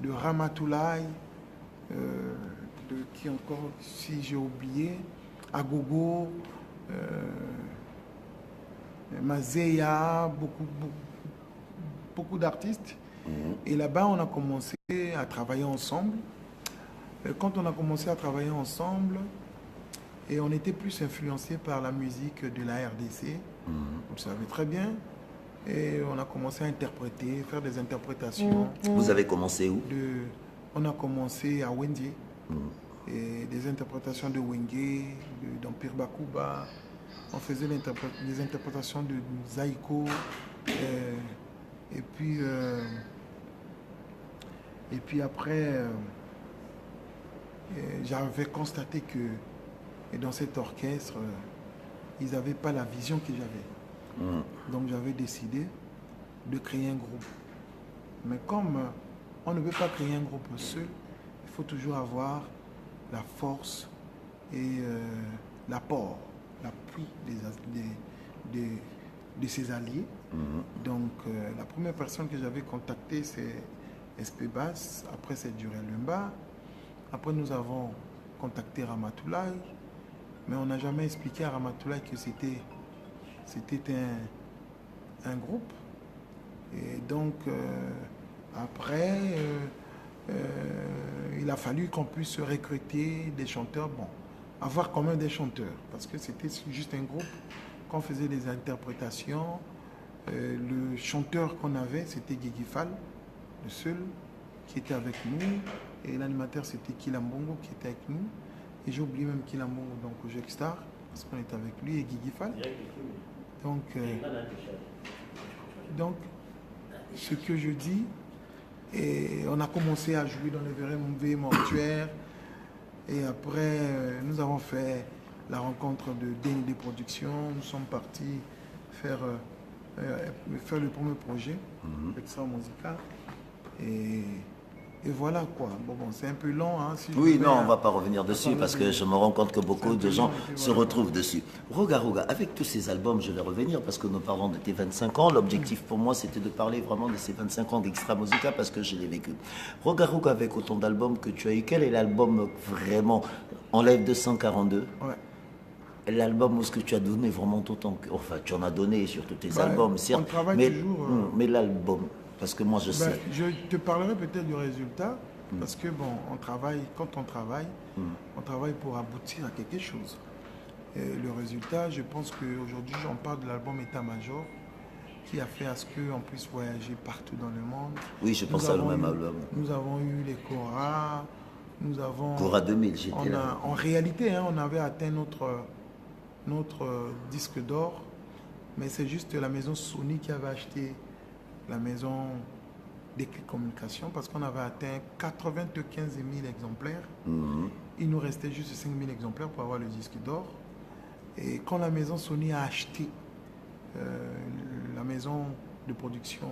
de Ramatoulaye, de qui encore, si j'ai oublié, Agogo, Mazéa, beaucoup d'artistes. Et là-bas, on a commencé à travailler ensemble. Et quand on a commencé à travailler ensemble, et on était plus influencé par la musique de la RDC, vous le savez très bien. Et on a commencé à interpréter, faire des interprétations. Vous avez commencé où? On a commencé à Wendier. Et des interprétations de Wenge, d'Empire Bakuba. On faisait des interprétations de Zaïko. Et puis après, j'avais constaté que dans cet orchestre, ils n'avaient pas la vision que j'avais. Donc j'avais décidé de créer un groupe. Mais comme on ne peut pas créer un groupe seul. Il faut toujours avoir la force et l'apport, l'appui de ses alliés. Donc, la première personne que j'avais contactée, c'est SP Bass. Après, c'est Durel Lumba. Après, nous avons contacté Ramatoulaye. Mais on n'a jamais expliqué à Ramatoulaye que c'était un groupe. Et donc, après, il a fallu qu'on puisse recruter des chanteurs. Bon, avoir quand même des chanteurs. Parce que c'était juste un groupe qu'on faisait des interprétations. Le chanteur qu'on avait, c'était Guigui Fall, le seul qui était avec nous. Et l'animateur, c'était Kilambongo qui était avec nous. Et j'ai oublié même Kilambongo, donc au Jexstar, parce qu'on était avec lui et Guigui Fall. Donc, ce que je dis, et on a commencé à jouer dans les VV mortuaires. Et après, nous avons fait la rencontre de DND Productions. Nous sommes partis faire le premier projet, Extra Musica. Et voilà quoi. Bon, c'est un peu long. Hein, si oui, non, on ne va pas revenir dessus parce que je me rends compte que beaucoup de gens se retrouvent dessus. Roga Roga, avec tous ces albums, je vais revenir parce que nous parlons de tes 25 ans. L'objectif pour moi, c'était de parler vraiment de ces 25 ans d'Extra Musica parce que je l'ai vécu. Roga Roga, avec autant d'albums que tu as eu, quel est l'album vraiment Enlève 242 ? Ouais. L'album où ce que tu as donné vraiment autant que... Enfin, tu en as donné sur tous tes albums, certes. On travaille toujours... mais l'album... Parce que moi, je sais. Je te parlerai peut-être du résultat, parce que bon, quand on travaille pour aboutir à quelque chose. Et le résultat, je pense qu'aujourd'hui, on parle de l'album État-Major, qui a fait à ce qu'on puisse voyager partout dans le monde. Oui, je pense à le même album. Nous avons eu les Cora, nous avons... Cora 2000, j'étais là. En réalité, on avait atteint notre disque d'or, mais c'est juste la maison Sony qui avait acheté la maison Déclic Communication parce qu'on avait atteint 95 000 exemplaires. Il nous restait juste 5 000 exemplaires pour avoir le disque d'or. Et quand la maison Sony a acheté la maison de production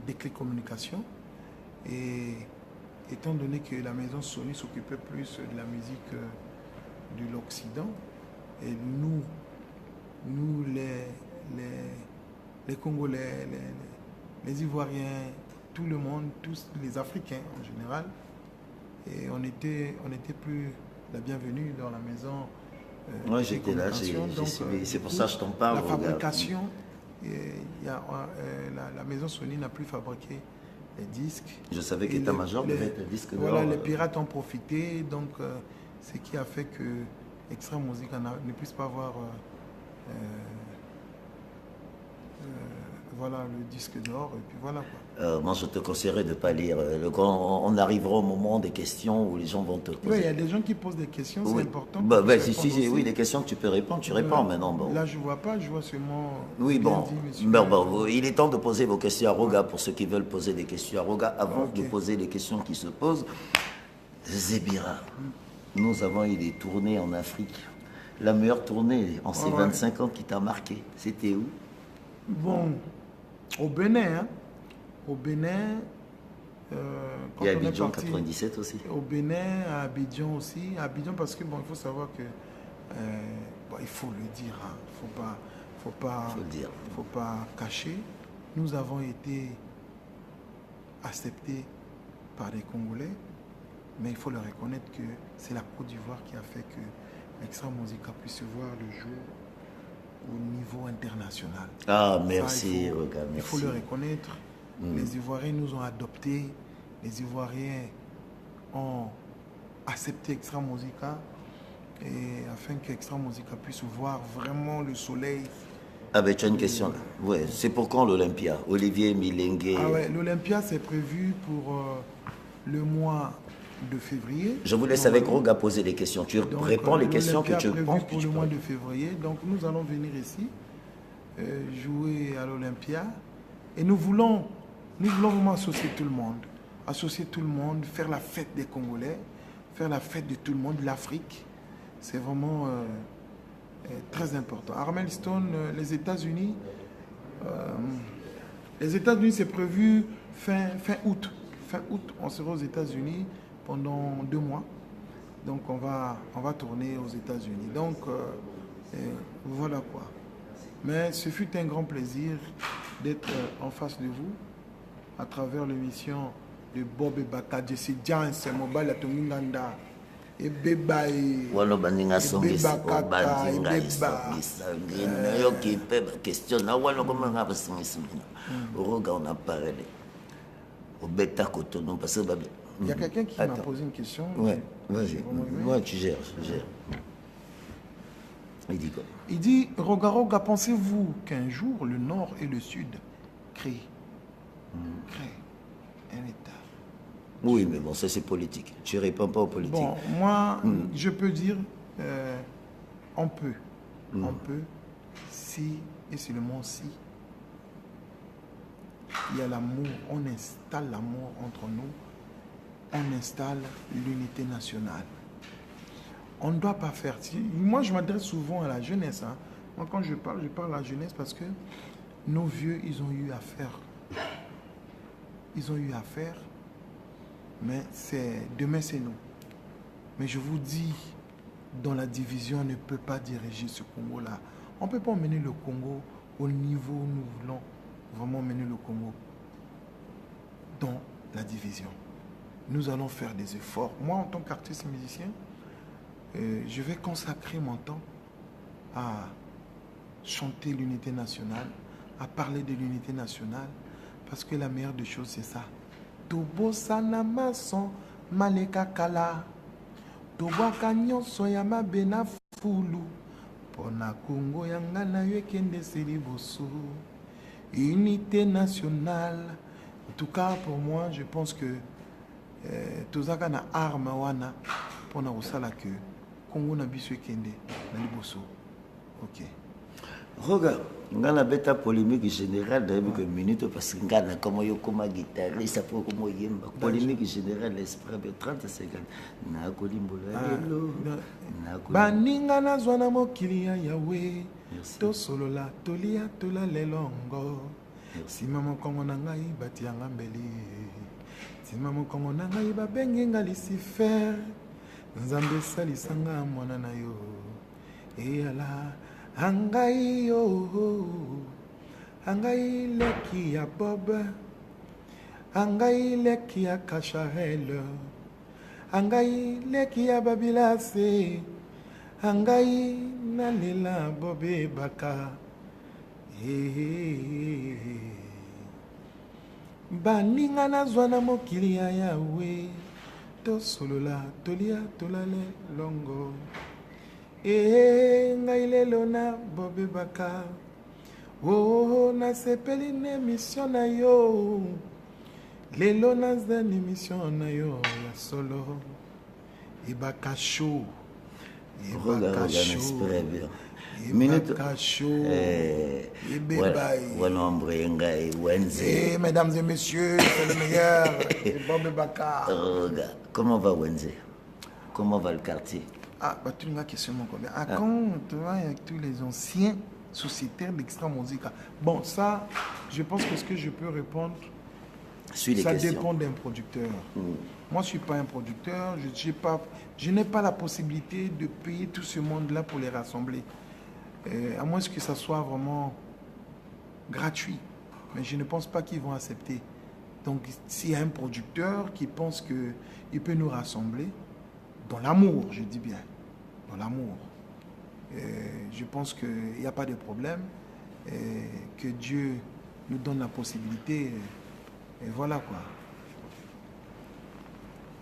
Déclic Communication, et étant donné que la maison Sony s'occupait plus de la musique de l'Occident, et nous les Congolais, les Ivoiriens, tout le monde, tous les Africains en général. Et on était plus la bienvenue dans la maison. Moi, j'étais là, c'est pour ça que je t'en parle. La fabrication, la maison Sony n'a plus fabriqué les disques. Je savais qu'État-Major devait être un disque d'or. Voilà, les pirates ont profité, donc ce qui a fait que Extra Musica ne puisse pas avoir... voilà le disque d'or et puis voilà quoi. Moi je te conseillerais de ne pas lire. Quand on arrivera au moment des questions où les gens vont te poser. Oui, il y a des gens qui posent des questions, c'est important. Oui, les questions que tu peux répondre, tu réponds maintenant. Bon. Là je vois pas, je vois seulement... Oui, il est temps de poser vos questions à Roga pour ceux qui veulent poser des questions à Roga. Avant de poser les questions qui se posent, Zébira, nous avons eu des tournées en Afrique. La meilleure tournée en ces 25 ans qui t'a marqué, c'était où? Bon, au Bénin, hein. Au Bénin, et à Abidjan 97 aussi. Au Bénin, à Abidjan aussi. À Abidjan parce que bon, il faut savoir que il faut le dire, hein. Faut pas cacher. Nous avons été acceptés par les Congolais, mais il faut le reconnaître que c'est la Côte d'Ivoire qui a fait que Extra Musica puisse voir le jour au niveau international. Ah, merci, Roga, merci. Il faut le reconnaître. Les Ivoiriens nous ont adoptés. Les Ivoiriens ont accepté Extra Musica et afin qu'Extra Musica puisse voir vraiment le soleil. Ah ben tu as une question là. Ouais, c'est pour quand l'Olympia? Olivier Milengue. Ah ouais, l'Olympia c'est prévu pour le mois de février. Je vous laisse avec Roga poser les questions. Tu réponds les questions que tu penses pour le mois de février. Donc nous allons venir ici jouer à l'Olympia et nous voulons vraiment associer tout le monde. Associer tout le monde, faire la fête des Congolais, faire la fête de tout le monde, de l'Afrique. C'est vraiment très important. Armel Stone, les États-Unis, c'est prévu fin août. Fin août, on sera aux États-Unis pendant 2 mois. Donc on va tourner aux États-Unis. Donc voilà quoi. Mais ce fut un grand plaisir d'être en face de vous à travers l'émission de Bob Baka, Jesse Jans, Mobile Atominganda, et Beba et Walo bandinga songisa, bandinga songisa. Yo qui peut question na walo comment on va songisa. Roga on a parlé. Au bêta cotonou parce que il y a quelqu'un qui m'a posé une question. Ouais, vas-y. Moi tu gères, Il dit quoi? Il dit, Roga Roga, pensez-vous qu'un jour le Nord et le Sud créent un État? Oui, mais bon, ça c'est politique. Tu réponds pas aux politiques. Bon, moi, je peux dire, on peut. On peut, si, et seulement si, il y a l'amour, on installe l'amour entre nous, on installe l'unité nationale. On ne doit pas faire... Moi, je m'adresse souvent à la jeunesse. Hein. Moi, quand je parle à la jeunesse parce que nos vieux, ils ont eu à faire. Ils ont eu à faire, mais demain, c'est nous. Mais je vous dis, dans la division, on ne peut pas diriger ce Congo-là. On ne peut pas emmener le Congo au niveau où nous voulons vraiment mener le Congo. Dans la division. Nous allons faire des efforts. Moi, en tant qu'artiste musicien, je vais consacrer mon temps à chanter l'unité nationale, à parler de l'unité nationale, parce que la meilleure des choses, c'est ça. Tobo sanama son maleka kala, tobo kanyon soyama bena fulu, pona Congo yangana yekende seliboso, unité nationale. En tout cas, pour moi, je pense que tozaka na arme wana pona osala que Congo na biso ekende na liboso. Ok. Regarde, ngana beta polémique générale de minutes parce que ngana comme yo comme guitariste ça peut comme yemba polémique générale l'esprit de 30 secondes na kolimbola lelo na baninga na zwana mokili ya yawe to solola tolia tola lelongo sima mokongo na ngai batianga mbeli sima mokongo na ngai babenge nga Lucifer nzambe salisanga mwana na yo eyala angai yo angai leki ya Bob angai leki ya Kacharel angai leki ya Babilase angai nalela Bobe Baka baninga nazwa na mokili ya Yawe tosolola tolia tolale longo ngai lelo na Bobe Baka nasepeli na mission na yo lelo naza na mission na yo ya solo ebaka show ebaka show mesdames et messieurs, c'est le meilleur. Bob Baka. Comment va Wenze? Comment va le quartier? Ah, bah tu m'as question mon combien. Ah, quand tu vois avec tous les anciens sociétaires d'Extra Musica. Bon, ça, je pense que ce que je peux répondre, ça dépend d'un producteur. Moi, je ne suis pas un producteur. Je n'ai pas la possibilité de payer tout ce monde-là pour les rassembler. À moins que ça soit vraiment gratuit. Mais je ne pense pas qu'ils vont accepter. Donc, s'il y a un producteur qui pense qu'il peut nous rassembler, dans l'amour, je dis bien, dans l'amour, je pense qu'il n'y a pas de problème, que Dieu nous donne la possibilité, et voilà quoi.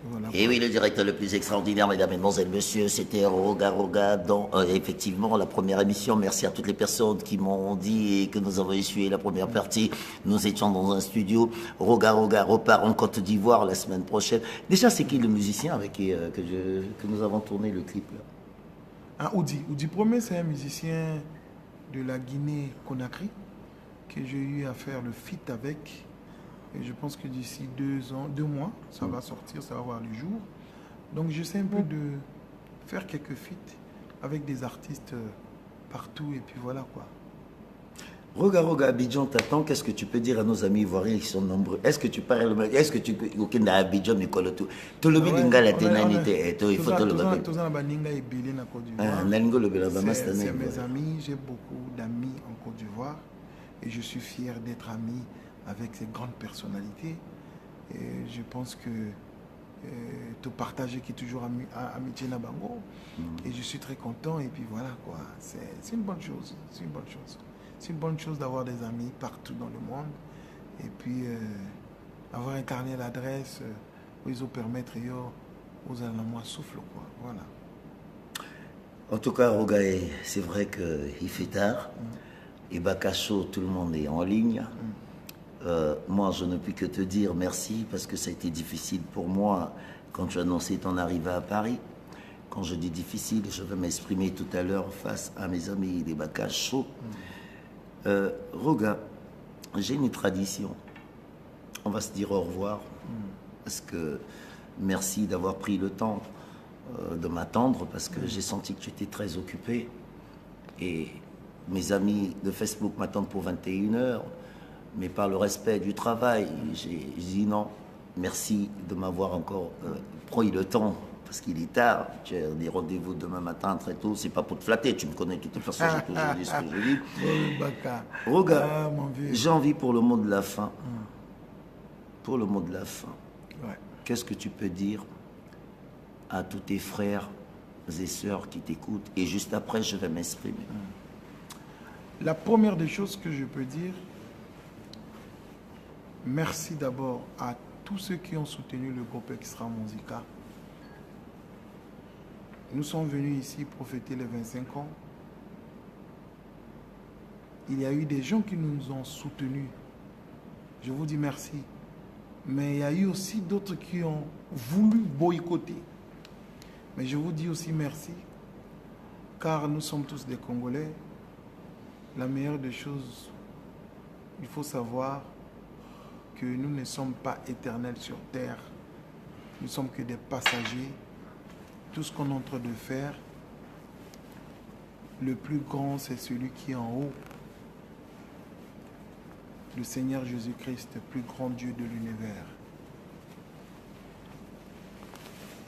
Voilà. Et oui, le directeur le plus extraordinaire, mesdames, mesdemoiselles, messieurs, c'était Roga Roga dans effectivement la première émission. Merci à toutes les personnes qui m'ont dit et que nous avons essuyé la première partie. Nous étions dans un studio. Roga Roga repart en Côte d'Ivoire la semaine prochaine. Déjà, c'est qui le musicien avec qui que nous avons tourné le clip là? Ah, Oudi Premier, c'est un musicien de la Guinée-Conakry que j'ai eu à faire le feat avec. Et je pense que d'ici 2 mois, ça va sortir, ça va voir le jour. Donc j'essaie un peu de faire quelques feats avec des artistes partout et puis voilà quoi. Roga, Abidjan t'attend. Qu'est-ce que tu peux dire à nos amis ivoiriens qui sont nombreux? Est-ce que tu parles, est-ce que tu peux, aucun Abidjan, Nicolo, tout le monde a la ténanité, il faut tout le monde. C'est mes amis, j'ai beaucoup d'amis en Côte d'Ivoire et je suis fier d'être ami avec ces grandes personnalités. Et je pense que te partager qui est toujours amitié Nabango. Et je suis très content et puis voilà quoi. C'est une bonne chose. C'est une bonne chose. C'est une bonne chose d'avoir des amis partout dans le monde. Et puis avoir un carnet d'adresse où ils ont permettre aux moi souffle quoi. Voilà. En tout cas, Roga, c'est vrai qu'il fait tard. Et Bakacho, tout le monde est en ligne. Moi, je ne puis que te dire merci parce que ça a été difficile pour moi quand tu as annoncé ton arrivée à Paris. Quand je dis difficile, je vais m'exprimer tout à l'heure face à mes amis des Bakacho. Roga, j'ai une tradition. On va se dire au revoir parce que merci d'avoir pris le temps de m'attendre parce que j'ai senti que tu étais très occupé. Et mes amis de Facebook m'attendent pour 21h. Mais par le respect du travail, j'ai dit non, merci de m'avoir encore pris le temps, parce qu'il est tard, tu as des rendez-vous demain matin très tôt, c'est pas pour te flatter, tu me connais de toute façon, j'ai toujours dit ce que je dis. Regarde, j'ai envie pour le mot de la fin, pour le mot de la fin, qu'est-ce que tu peux dire à tous tes frères et sœurs qui t'écoutent, et juste après, je vais m'exprimer. La première des choses que je peux dire, merci d'abord à tous ceux qui ont soutenu le groupe Extra Musica. Nous sommes venus ici pour fêter les 25 ans. Il y a eu des gens qui nous ont soutenus. Je vous dis merci. Mais il y a eu aussi d'autres qui ont voulu boycotter. Mais je vous dis aussi merci, car nous sommes tous des Congolais. La meilleure des choses, il faut savoir que nous ne sommes pas éternels sur terre. Nous ne sommes que des passagers. Tout ce qu'on est en train de faire, le plus grand, c'est celui qui est en haut. Le Seigneur Jésus-Christ, le plus grand Dieu de l'univers.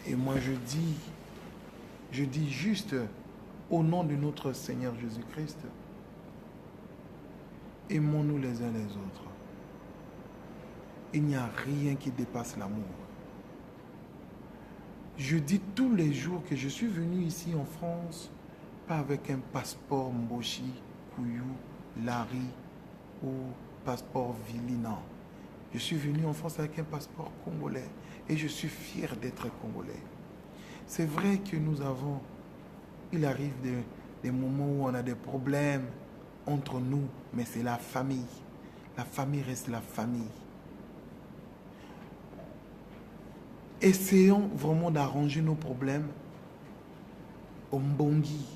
Et moi, je dis juste au nom de notre Seigneur Jésus-Christ, aimons-nous les uns les autres. Il n'y a rien qui dépasse l'amour. Je dis tous les jours que je suis venu ici en France, pas avec un passeport Mboshi, Kouyou, Lari ou passeport Vili, non. Je suis venu en France avec un passeport congolais et je suis fier d'être congolais. C'est vrai que il arrive des moments où on a des problèmes entre nous, mais c'est la famille. La famille reste la famille. Essayons vraiment d'arranger nos problèmes au Mbongi.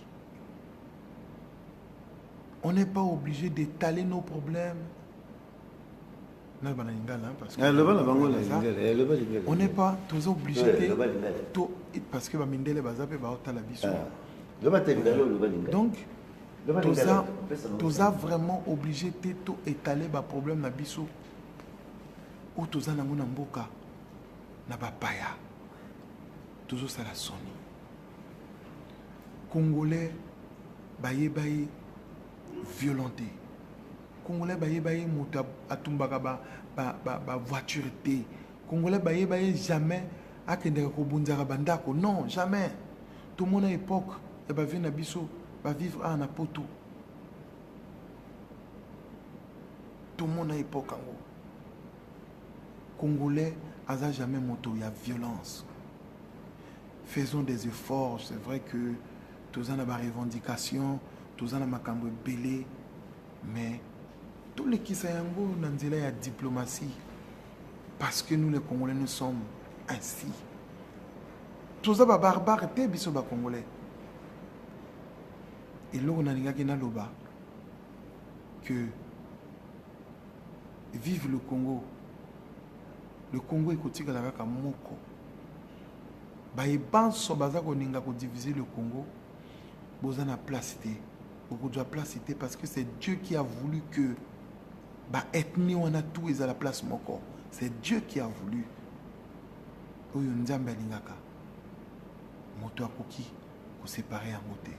On n'est pas obligé d'étaler nos problèmes. On n'est pas tous obligés parce que donc tous vraiment obligé d'étaler les problèmes na biso ou tous na mboka. Nabapaya, toujours ça la sonne. Congolais, baye violenté. Congolais, baye mouta atumbaka ba voiture té. Congolais, baye jamais akende ko bunzaka bandako. Non, jamais. Tout le monde à époque, et ba vivre na biso, ba vivre à Napoto. Tout le monde à époque en gros. Congolais Aza jamais moto, il y a violence. Faisons des efforts. C'est vrai que tous en ont des revendications, tous en ont des belé, mais tous les qui sont dans la diplomatie, parce que nous les Congolais nous sommes ainsi. Tous en ont des barbares, et des Congolais. Et là, on a que vive le Congo. Le Congo est côté de la Moko. Baye banso baza ko ninga ko diviser le Congo. Boza na place té. beaucoup de place c'était parce que c'est Dieu qui a voulu que bah ethnie on a tout et à la place mon corps. C'est Dieu qui a voulu. Oyo nzambe alingaka. Moto akoki ko séparer à moté.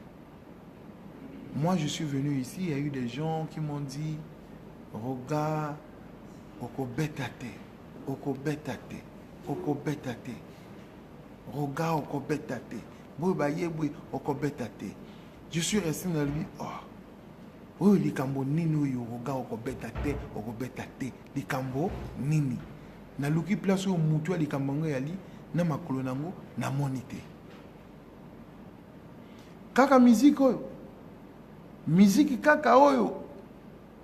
Moi je suis venu ici, il y a eu des gens qui m'ont dit regarde oko betate, oko betate, oko betate. Regarde oko betate. Boy ba yebwe oko betate. Je suis resté dans lui. Oh. Oui, likambo nini yo roga okobetate, okobetate. Likambo nini. Na luki place au mutu likambo ngo yali na makolo nango na monite. Kaka musique oyo. Musique kaka oyo.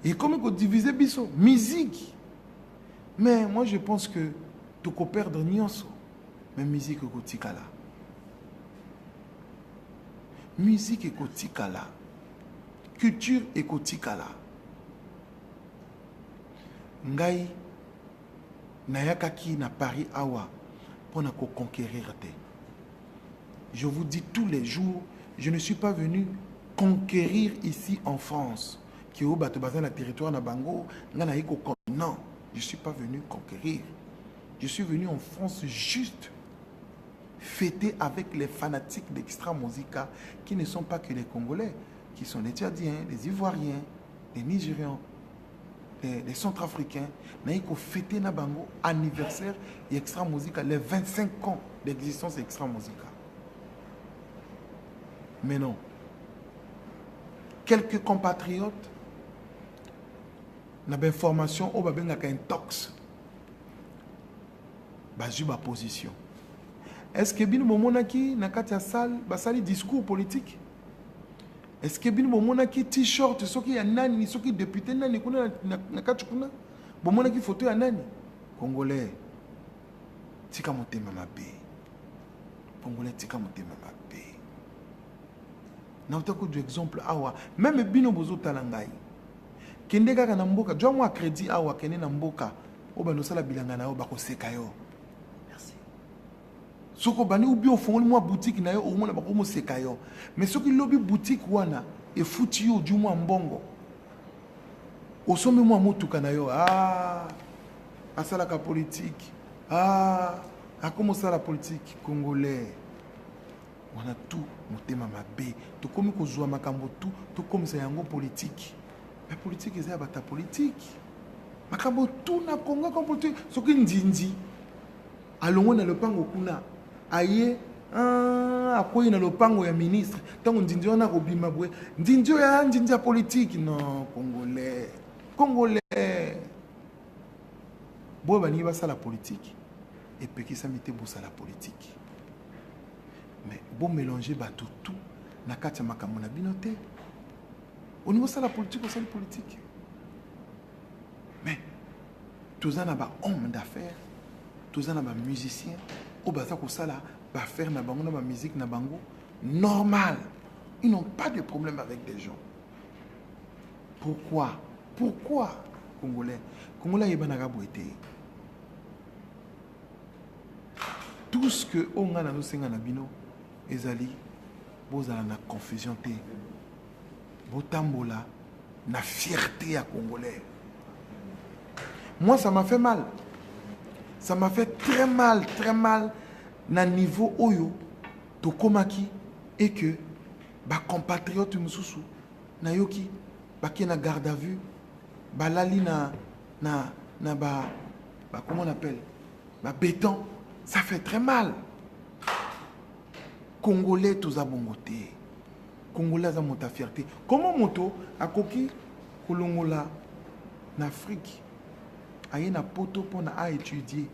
Et comme ko diviser biso, musique. Mais moi je pense que tu ko perdre nyonso. Mais musique ko tikala. Musique et kotikala. Culture et kotikala. Ngai nayakaki na Paris awa pour na conquérir te. Je vous dis tous les jours, je ne suis pas venu conquérir ici en France. Qui au bateau bazin la territoire na bango, non, je suis pas venu conquérir. Je suis venu en France juste fêter avec les fanatiques d'Extra Musica qui ne sont pas que les Congolais, qui sont les Tchadiens, les Ivoiriens, les Nigérians, les Centrafricains. Mais il faut fêter Nabango anniversaire et Extra Musica, les 25 ans d'existence d'Extra Musica. Mais non. Quelques compatriotes n'ont pas information ou bien un tox. J'ai ma position. Est-ce que bien monaki na kati salle basali discours politique? Est-ce que bien monaki t-shirt soki ya nani soki député nani kuna na kati kuna? Monaki photo ya nani? Congolais. Tika motema mabe. Congolais tika motema mabe. Na utako du exemple awa même bino bozo talangai. Kende kaka na mboka, jwa moi crédit awa kene na mboka. Oba no sala bilanga na yo bako seka yo. Soko bani ubi ofongoli mwa boutique na yo au moins bako mo seka yo. Mais soki lobi boutique wana e futi yo du mwa mbongo. Osome mwa motuka na yo asala ka politique. Akomo sala politique congolais. On a tout motema mabe. To komi ko zwa makambo tout, to komi sa yango politique. La politique c'est ya bata politique. Makambo tout na Congo comme politique. Soki ndindi alongo na lopango kuna aye akoyi na lopango ya ministre tango ndindi wana kobima bwe ndindi ya ndindi ya politique non congolais boye bani basala politique et pekisa mite bosala politique mais bon mélanger bato tout na kati ya makambo na bino te au niveau de la politique au sein de la politique mais tous en a ba homme d'affaires tous en a ba musicien au baza ko sala ba faire na bango na ba musique na bango normal. Ils n'ont pas de problème avec des gens. Pourquoi Congolais yebana boité. Tout ce que on a na senga na bino ezali bozala na confusion te. Botambola na fierté à Congolais. Moi ça m'a fait mal. Ça m'a fait très mal na niveau oyo to komaki et que ba compatriote mususu na yoki ba ki na garde à vue ba lali na comment on appelle ba béton, ça fait très mal. Congolais tous abongoté. Congolais za monta fierté. Comment moto akoki kolongola na Afrique aye na poto pona a étudier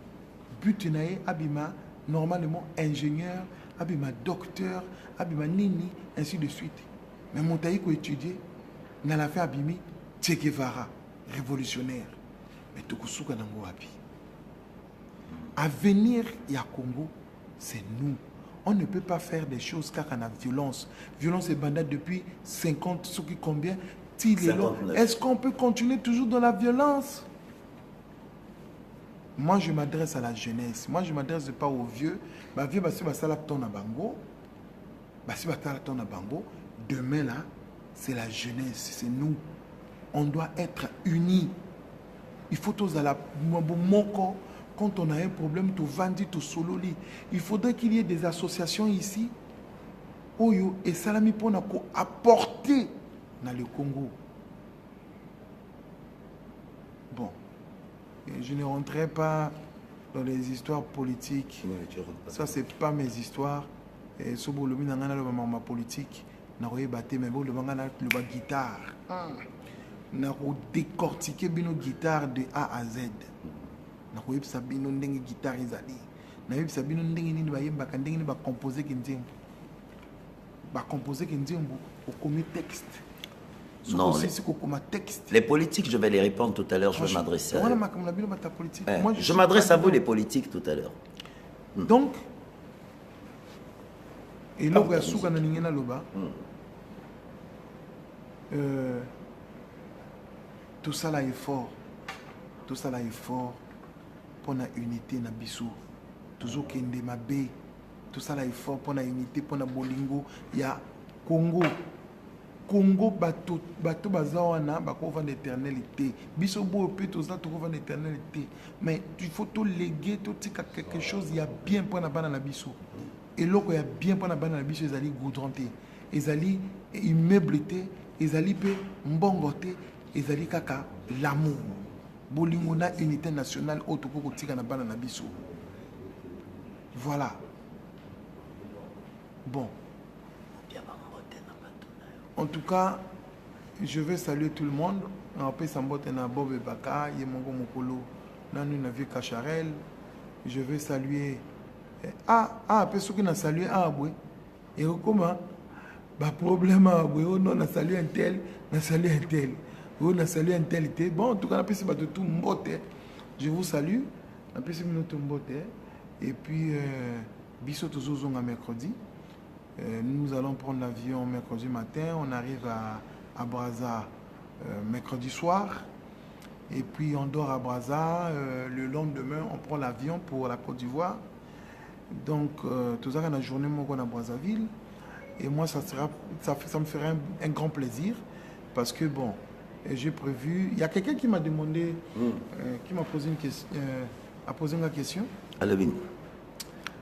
but na ye abima normalement ingénieur, abima docteur, abima nini ainsi de suite. Mais monta ko étudier na la fait abimi Che Guevara révolutionnaire. Mais tokusuka nango abi. Avenir ya Congo, c'est nous. On ne peut pas faire des choses car on a violence. Violence est bandade depuis 50, ce qui combien? Est-ce qu'on peut continuer toujours dans la violence? Moi, je m'adresse à la jeunesse. Moi, je ne m'adresse pas aux vieux. Ma vieux, basi basala ton na bango. Basi batala ton na bango. Demain là, c'est la jeunesse, c'est nous. On doit être unis. Il faut tous à la moko. Quand on a un problème, tu vendis, tu sololi. Il faudrait qu'il y ait des associations ici. Oyo et Salami pour apporter dans le Congo. Bon, et je ne rentrerai pas dans les histoires politiques. Ça, c'est pas mes histoires. Et ce que je ma politique, je vais battre, mais le guitare. Je vais décortiquer une guitare de A à Z. Je vais savoir une guitare. Je vais savoir une composer au commis texte. Non, les politiques, je vais les répondre tout à l'heure, je vais m'adresser à eux. Je m'adresse à vous, les politiques, tout à l'heure. Donc, et là, tout ça là est fort. Tout ça là est fort pour la unité na biso. Toujours kende mabe. Tout ça là est fort pour la unité, pour la bolingo. Il y a Congo. Congo, bateau bazawana, bako vend l'éternalité. Biso bo pe tout ça, tout vend l'éternalité. Mais il faut tout léguer, tout quelque chose. Il y a bien pour la banane la biso. Et là, il y a bien pour la banane la biso, ils allaient goudronter, ils allaient immeublete, ils allaient pe mbongote, ils allaient kaka l'amour. Bolingo na unité nationale, autoko kotika na banane la biso. Voilà. Bon. En tout cas, je vais saluer tout le monde. Après, Sambote na Bob et Baka, Yemongo Mokolo, Nanu Navi Kacharel. Je vais saluer. Après ceux qui ont salué Aboué. Et comment? Problème Aboué. On a salué un tel, on a salué un tel. On a salué un tel. Bon, en tout cas, on a pu de tout Mbote. Je vous salue. On a pu de tout Mbote. Et puis, Bissot Zozonga mercredi. Nous allons prendre l'avion mercredi matin, on arrive à Brazza mercredi soir, et puis on dort à Brazza. Le lendemain, on prend l'avion pour la Côte d'Ivoire. Donc, tout ça, on a journée à Brazzaville. Et moi, ça me ferait un grand plaisir, parce que bon, j'ai prévu. Il y a quelqu'un qui m'a demandé, qui m'a posé une question. A posé une question.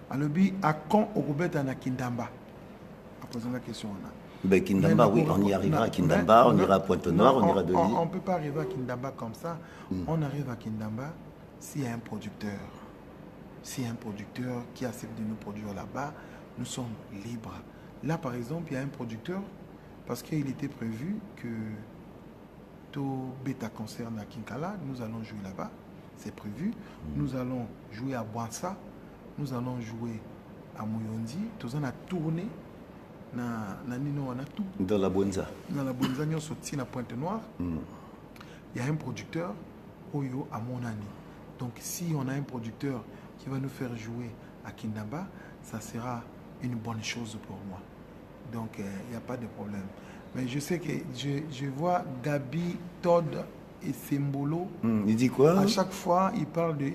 Alobi, à quand au Robert à Kindamba? Poser la question. Ben, Kindamba, oui, on y arrivera à Kindamba, on ira à Pointe-Noire, on ira de l'île. On ne peut pas arriver à Kindamba comme ça. On arrive à Kindamba s'il y a un producteur. S'il y a un producteur qui accepte de nous produire là-bas, nous sommes libres. Là, par exemple, il y a un producteur, parce qu'il était prévu que tout Beta concerne à Kinkala, nous allons jouer là-bas. C'est prévu. Nous allons jouer à Boansa, nous allons jouer à Moyondi. Tout ça, on a tourné. Dans la Bonza. Dans la Bonza, nous sommes sortis à Pointe-Noire. Il y a un producteur, Oyo, à Monani. Donc, si on a un producteur qui va nous faire jouer à Kindamba, ça sera une bonne chose pour moi. Donc, il n'y a pas de problème. Mais je sais que je vois Gabi, Todd et Sembolo. Il dit quoi? À chaque fois, il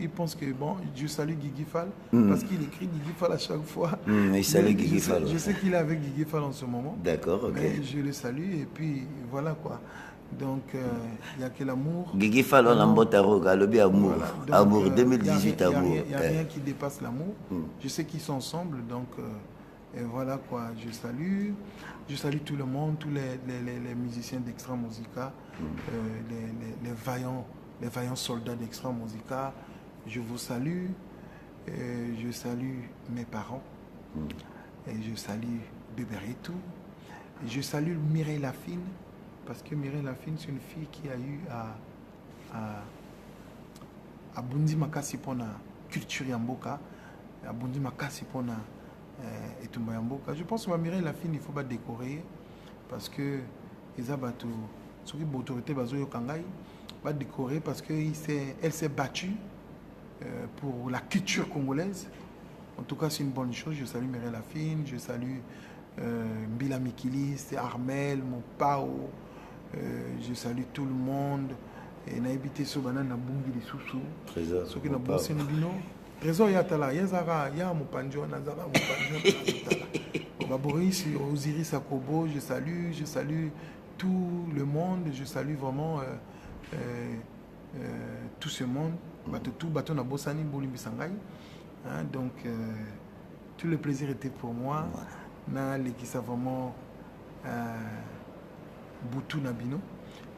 pense que bon, je salue Guigui Fall parce qu'il écrit Guigui Fall à chaque fois. Il salue Guigui Fall. Je sais qu'il est avec Guigui Fall en ce moment. D'accord, ok. Mais je le salue et puis voilà quoi. Donc, il n'y a que l'amour. Guigui Fall, on a un bon tarot, le amour. Voilà. Amour, 2018 amour. Il n'y a rien qui dépasse l'amour. Je sais qu'ils sont ensemble, donc et voilà quoi. Je salue tout le monde, tous les musiciens d'Extra Musica, les vaillants soldats d'Extra Musica. Je vous salue. Je salue mes parents. Et je salue Bébéritou. Je salue Mireille Lafine, parce que Mireille Lafine, c'est une fille qui a eu à Bundi Makasi pour la culture Yamboka, à Bundi Makasi pour la et tout Yamboka. Je pense que Mireille Lafine, il ne faut pas décorer, parce que les abattus, ceux qui ont l'autorité, va décorer parce qu'elle s'est battue pour la culture congolaise. En tout cas, c'est une bonne chose. Je salue Mireille Lafine, je salue Mbila Mikilis, Armel, mon Pao, je salue tout le monde. Et na habité sur banana bungi les sous-sous. Trésor. Ceux qui n'ont pas bossé bino. Trésor yatala, yazara, ya mupanjo, nazara mupanjo. Baboris, Osiris Akobo, je salue tout le monde, je salue vraiment tout ce monde. Tout bateau na bossani bolimbi sangai. Donc tout le plaisir était pour moi. Na l'équipe vraiment Boutou Nabino.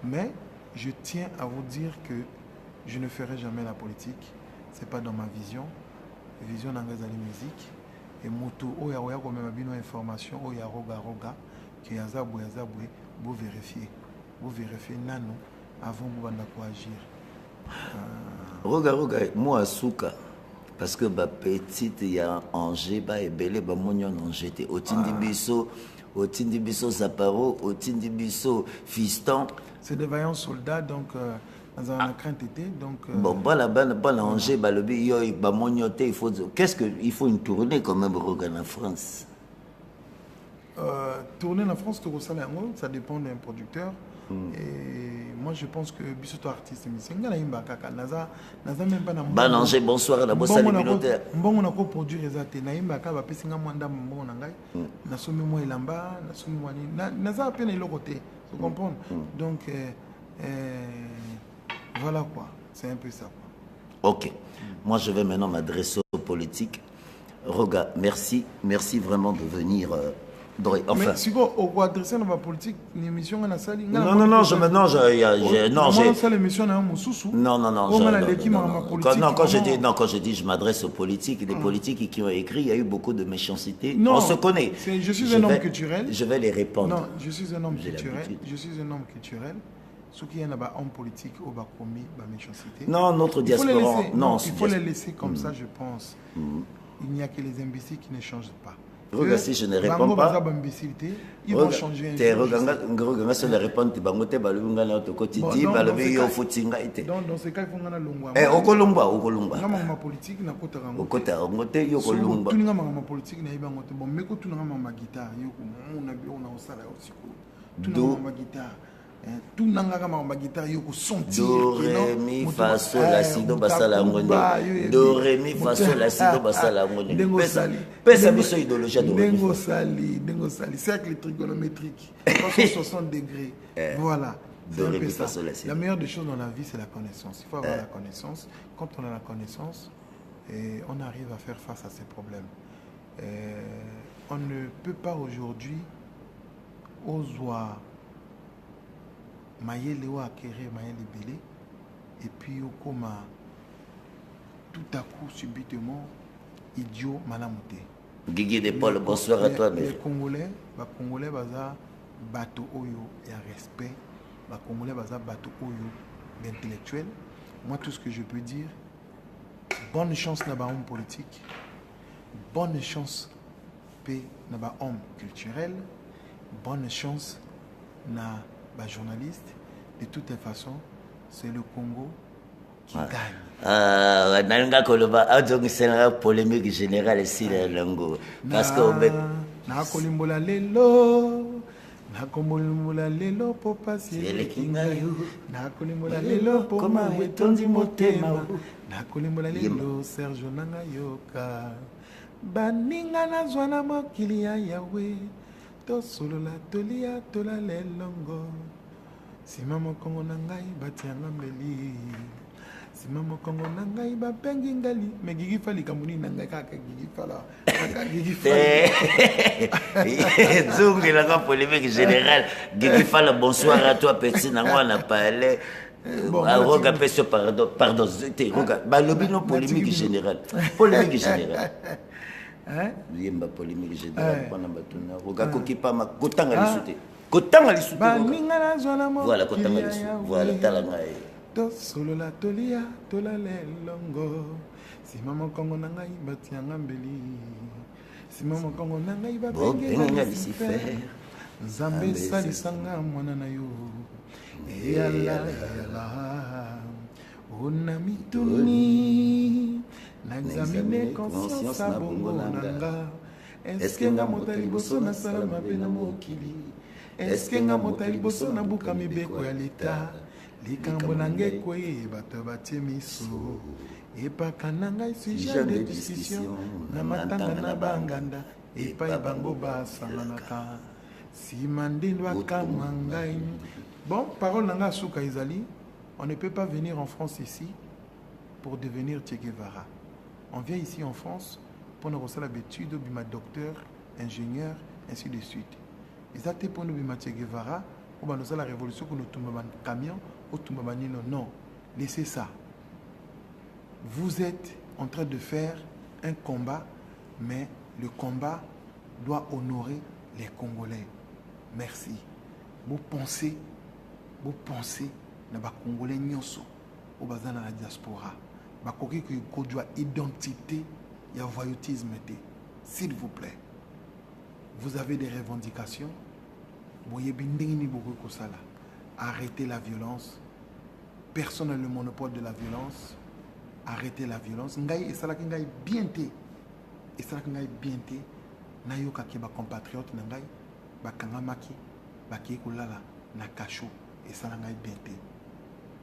Mais je tiens à vous dire que je ne ferai jamais la politique. C'est pas dans ma vision. Vision d'Angazali musique. Et moto oya oya comme mabino information oya roga que yazabwe vous vérifier. Vous vérifiez nano avant vous agir. Roga moi souka parce que ba petite il y a Angers ba ebele ba monyon Angers te otindi biso Zaparo otindi biso Fiston, c'est des vaillants soldats donc dans la crainte était donc bon la Angers ba lobi yo ba monyote il faut qu'est-ce que il faut une tournée quand même Roga en France. Tourner en France ça dépend d'un producteur. Et moi je pense que bisoto artiste misenga na imba kaka naza même pas na Balanger bonsoir la bossa communautaire mbongo na ko produire ezate na imba ka ba pesinga mwanda mbongo na ngai na somi moi elamba na somi moi naza peine eloko te tu comprends donc voilà quoi c'est un peu ça quoi. OK, moi je vais maintenant m'adresser aux politiques. Roga, merci vraiment de venir enfin. Mais si vous adressez dans ma politique, une émission à la salle. Non, j'ai l'émission à quand je dis je m'adresse aux politiques, les politiques qui ont écrit, il y a eu beaucoup de méchanceté. On se connaît. Je suis un homme culturel. Je vais les répondre. Non, je suis un homme culturel. Je suis un homme culturel. Ceux qui ont un homme politique ou commis la méchanceté. Non, notre diaspora. Il faut les laisser comme ça, je pense. Il n'y a que les imbéciles qui ne changent pas. Regarde, si je ne réponds pas, ils vont changer. Regarde, si je ne réponds pas, dans ce cas, il faut que tout nanga ma guitare yoko sentir do ré mi fa sol la si do basala ngone do ré mi fa sol la si do basala ngone pesa biso idéologie do dengo sali cercle trigonométrique 360 degrés voilà la meilleure des choses dans la vie c'est la connaissance. Il faut avoir la connaissance. Quand on a la connaissance on arrive à faire face à ces problèmes. On ne peut pas aujourd'hui oser Mayele ou acquérir Mayele Belé et puis au coma tout à coup subitement idiot malamoté. Guigui de Paul, bonsoir à toi. Les Congolais baza bateau oyo et respect, les Congolais baza bateau oyo d'intellectuel. Moi tout ce que je peux dire, bonne chance na ba homme politique, bonne chance na ba homme culturel, bonne chance na journaliste. De toutes les façons, c'est le Congo qui gagne. Nanga Koloba, c'est une polémique générale ici dans Longo. Parce que na kolimbola lelo po pasi na kolimbola lelo po ma etondi motema na kolimbola lelo Serge nanga yoka baninga nazwa na mokili ya Yawe tosolola tolia tolale longo sima mokongo na ngai batianga mbeli sima mokongo na ngai bapengi ngali me Gigi Fali kamuni na ngai kaka Gigi Fala kaka Gigi Fali zungi la polémique générale Gigi Fala bonsoir à toi petit nango on a parlé Roga peso pardon Roga balobi no polémique générale yemba polémique générale pendant batuna Roga kokipa makotanga lisute kotanga lisute baninga nazwana mo voilà kotanga lisute voilà talanga to solo la tolia tolale longo sima mokongo na ngai batianga mbeli sima mokongo na ngai bapenga Lucifer nzambe salisanga mwana na yo yala ona mituni n'examiner conscience à bongo nanga. Est-ce que nga motali boso na sala mabe na mokili? Est-ce que nga motali boso na buka mibeko ya leta? Likambo nange koye bato batie miso. Epaka nanga sujet de discussion na matanga na banganda epai bango basanganaka. Bon, parole nanga Souka Izali, on ne peut pas venir en France ici pour devenir Che Guevara. On vient ici en France pour nous recevoir l'habitude, bima docteur, ingénieur, ainsi de suite. Et ça, pour nous bima Che Guevara, ou bien nous la révolution que nous tombons dans le camion, ou tombons dans non, laissez ça. Vous êtes en train de faire un combat, mais le combat doit honorer les Congolais. Merci. Vous pensez na ba Congolais nyonso au bazan na la diaspora. Ba koki ko doit identité ya voyoutisme té. S'il vous plaît. Vous avez des revendications. Voyez bindingi beaucoup ko sala. Arrêtez la violence. Personne n'a le monopole de la violence. Arrêtez la violence. Ngai esala ki ngai bien té. Esala ki ngai bien té. Na yoka ki ba compatriote na ngai ba kangamaki ba ki kolala na kacho esala ngai bien té.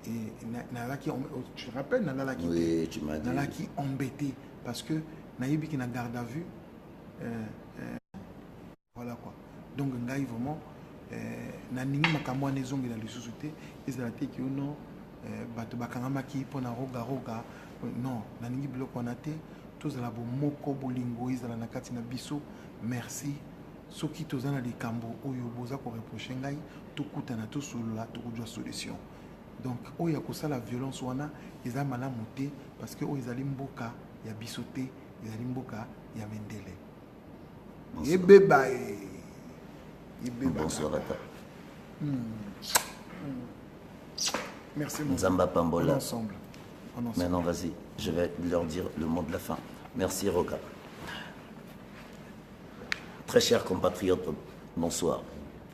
Et nalaki, tu te rappelles, nalaki, oui, tu m'as dit. Nalaki embêté parce que naïbi qui n'a garde à vue, voilà quoi. Donc ngai vraiment, naningi makamwa nezongi la société, ils ont été qui non, bato bakangamaki pona roga, non, naningi bloc on a été, tous la bo moko bolingo ils ont na kati na biso, merci. Soki tozana les kambo oyo boza ko reprocher ngai, tout kutana tout solo tout kujwa solution. Donc, il y a la violence, ils ont mal à monter parce que ils ont mboka, il y a bisoté, ils ont mboka, il y a mendele. Bonsoir à toi. Merci mon Nzamba Pambola. Ensemble. Maintenant, vas-y, je vais leur dire le mot de la fin. Merci, Roga. Très chers compatriotes, bonsoir.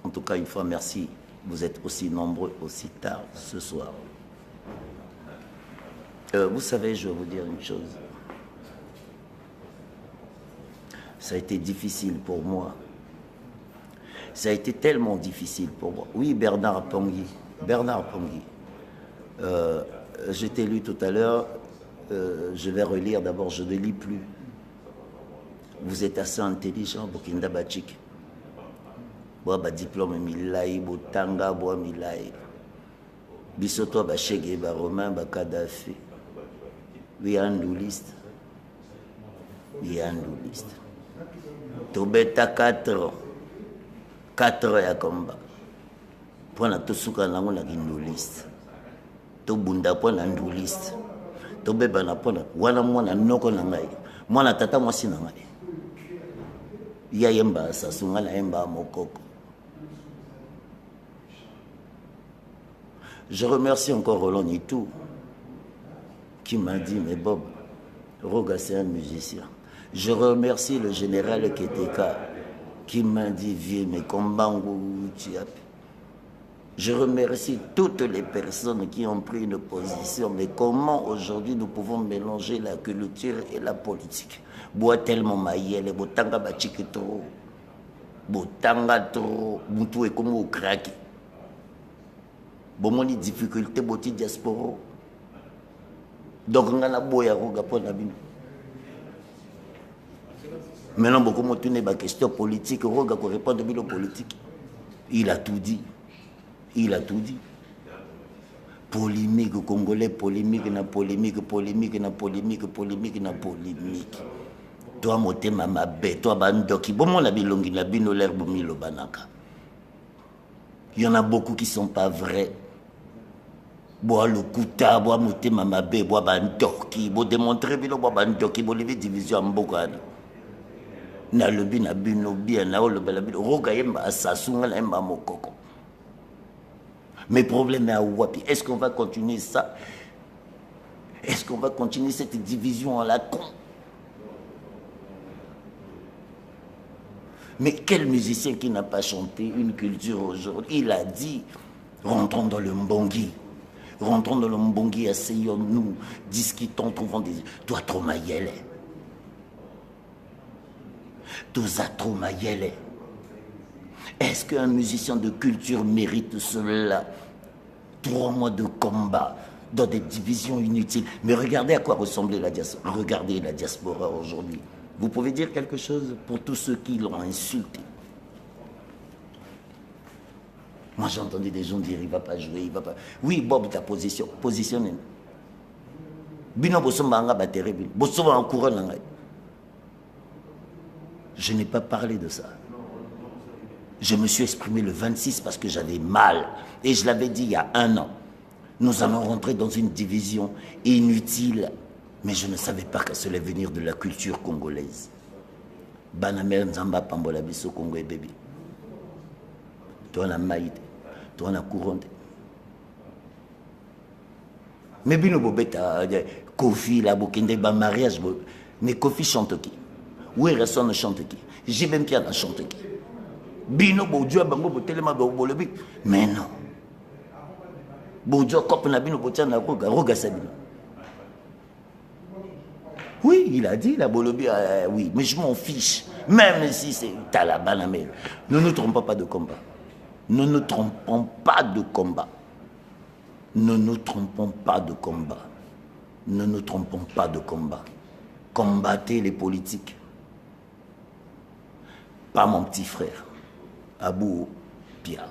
En tout cas, une fois, merci. Vous êtes aussi nombreux, aussi tard ce soir. Vous savez, je vais vous dire une chose. Ça a été difficile pour moi. Ça a été tellement difficile pour moi. Oui, Bernard Pongui. Je t'ai lu tout à l'heure. Je vais relire d'abord, je ne lis plus. Vous êtes assez intelligent, Bokinda Bachik. Boa ba diplôme milai botanga boa milai bisoto ba Che ba Romain ba Kadhafi we handle list to beta 4 ya combat pona to suka nango na list to bunda pona ndulist to beba na pona wana mwana noko na ngai mwana tata mwasi na ngai ya yemba sasunga na yemba mokoko. Je remercie encore Roland Nitou qui m'a dit, mais Bob, Roga c'est un musicien. Je remercie le général Keteka qui m'a dit, viens, mais Kombangu Tiapi. Je remercie toutes les personnes qui ont pris une position, mais comment aujourd'hui nous pouvons mélanger la culture et la politique? Bois tellement maïel, botanga bachiki trop, botanga trop, mutu et comme au craqué. Bon, mon difficulté, boti diaspora. Donc, on a la boya roga pour la bine. Maintenant, beaucoup de tourné la question politique, roga pour répondre à la politique. Il a tout dit. Polémique congolais, polémique. Toi, moté mama bé, toi, bandoki. Bon, mon abilongi, la bino l'herbe milo banaka. Il y en a beaucoup qui ne sont pas vrais. Bois le kouta, bois moté mamabé, bois bandoki, bois démontrer bilo bois bandoki, bois lever division en bokana. Na le bin abino bien, na le bel roga yemba sasunga la yemba mokoko. Mes problèmes à Wapi. Est-ce qu'on va continuer ça? Est-ce qu'on va continuer cette division à la con? Mais quel musicien qui n'a pas chanté une culture aujourd'hui? Il a dit, rentrons dans le Mbongi. Rentrons dans le Mbongi, asseyons-nous, discutons, trouvons des... Toi, trop maïele. Toi, trop maïele. Est-ce qu'un musicien de culture mérite cela? 3 mois de combat dans des divisions inutiles. Mais regardez à quoi ressemblait la diaspora. Regardez la diaspora aujourd'hui. Vous pouvez dire quelque chose pour tous ceux qui l'ont insulté? Moi, j'ai entendu des gens dire, il ne va pas jouer, il ne va pas... Oui, Bob, ta position. Positionne. Bino Bossomanga va terrible. Bossomanga en courant. Je n'ai pas parlé de ça. Je me suis exprimé le 26 parce que j'avais mal. Et je l'avais dit il y a 1 an. Nous allons rentrer dans une division inutile. Mais je ne savais pas que cela allait venir de la culture congolaise. Banamel Nzamba Pambola Biso Congo et bébé. Toi, on a maïté. Toi, on a couronné. Mais bino bobeta Kofi la bokende ba mariage mais Kofi chante qui? Oui, Resson ne chante qui? J'ai même qui a chanté qui? Bino bodio bango botelema bolobi. Mais non. Bodio cop na bino botiana roga sabino. Oui, il a dit la bolobi oui, mais je m'en fiche. Même si c'est Talabanamel. Ne nous trompons pas de combat. Ne nous trompons pas de combat. Ne nous trompons pas de combat. Ne nous trompons pas de combat. Combattez les politiques. Pas mon petit frère, Abou Pia.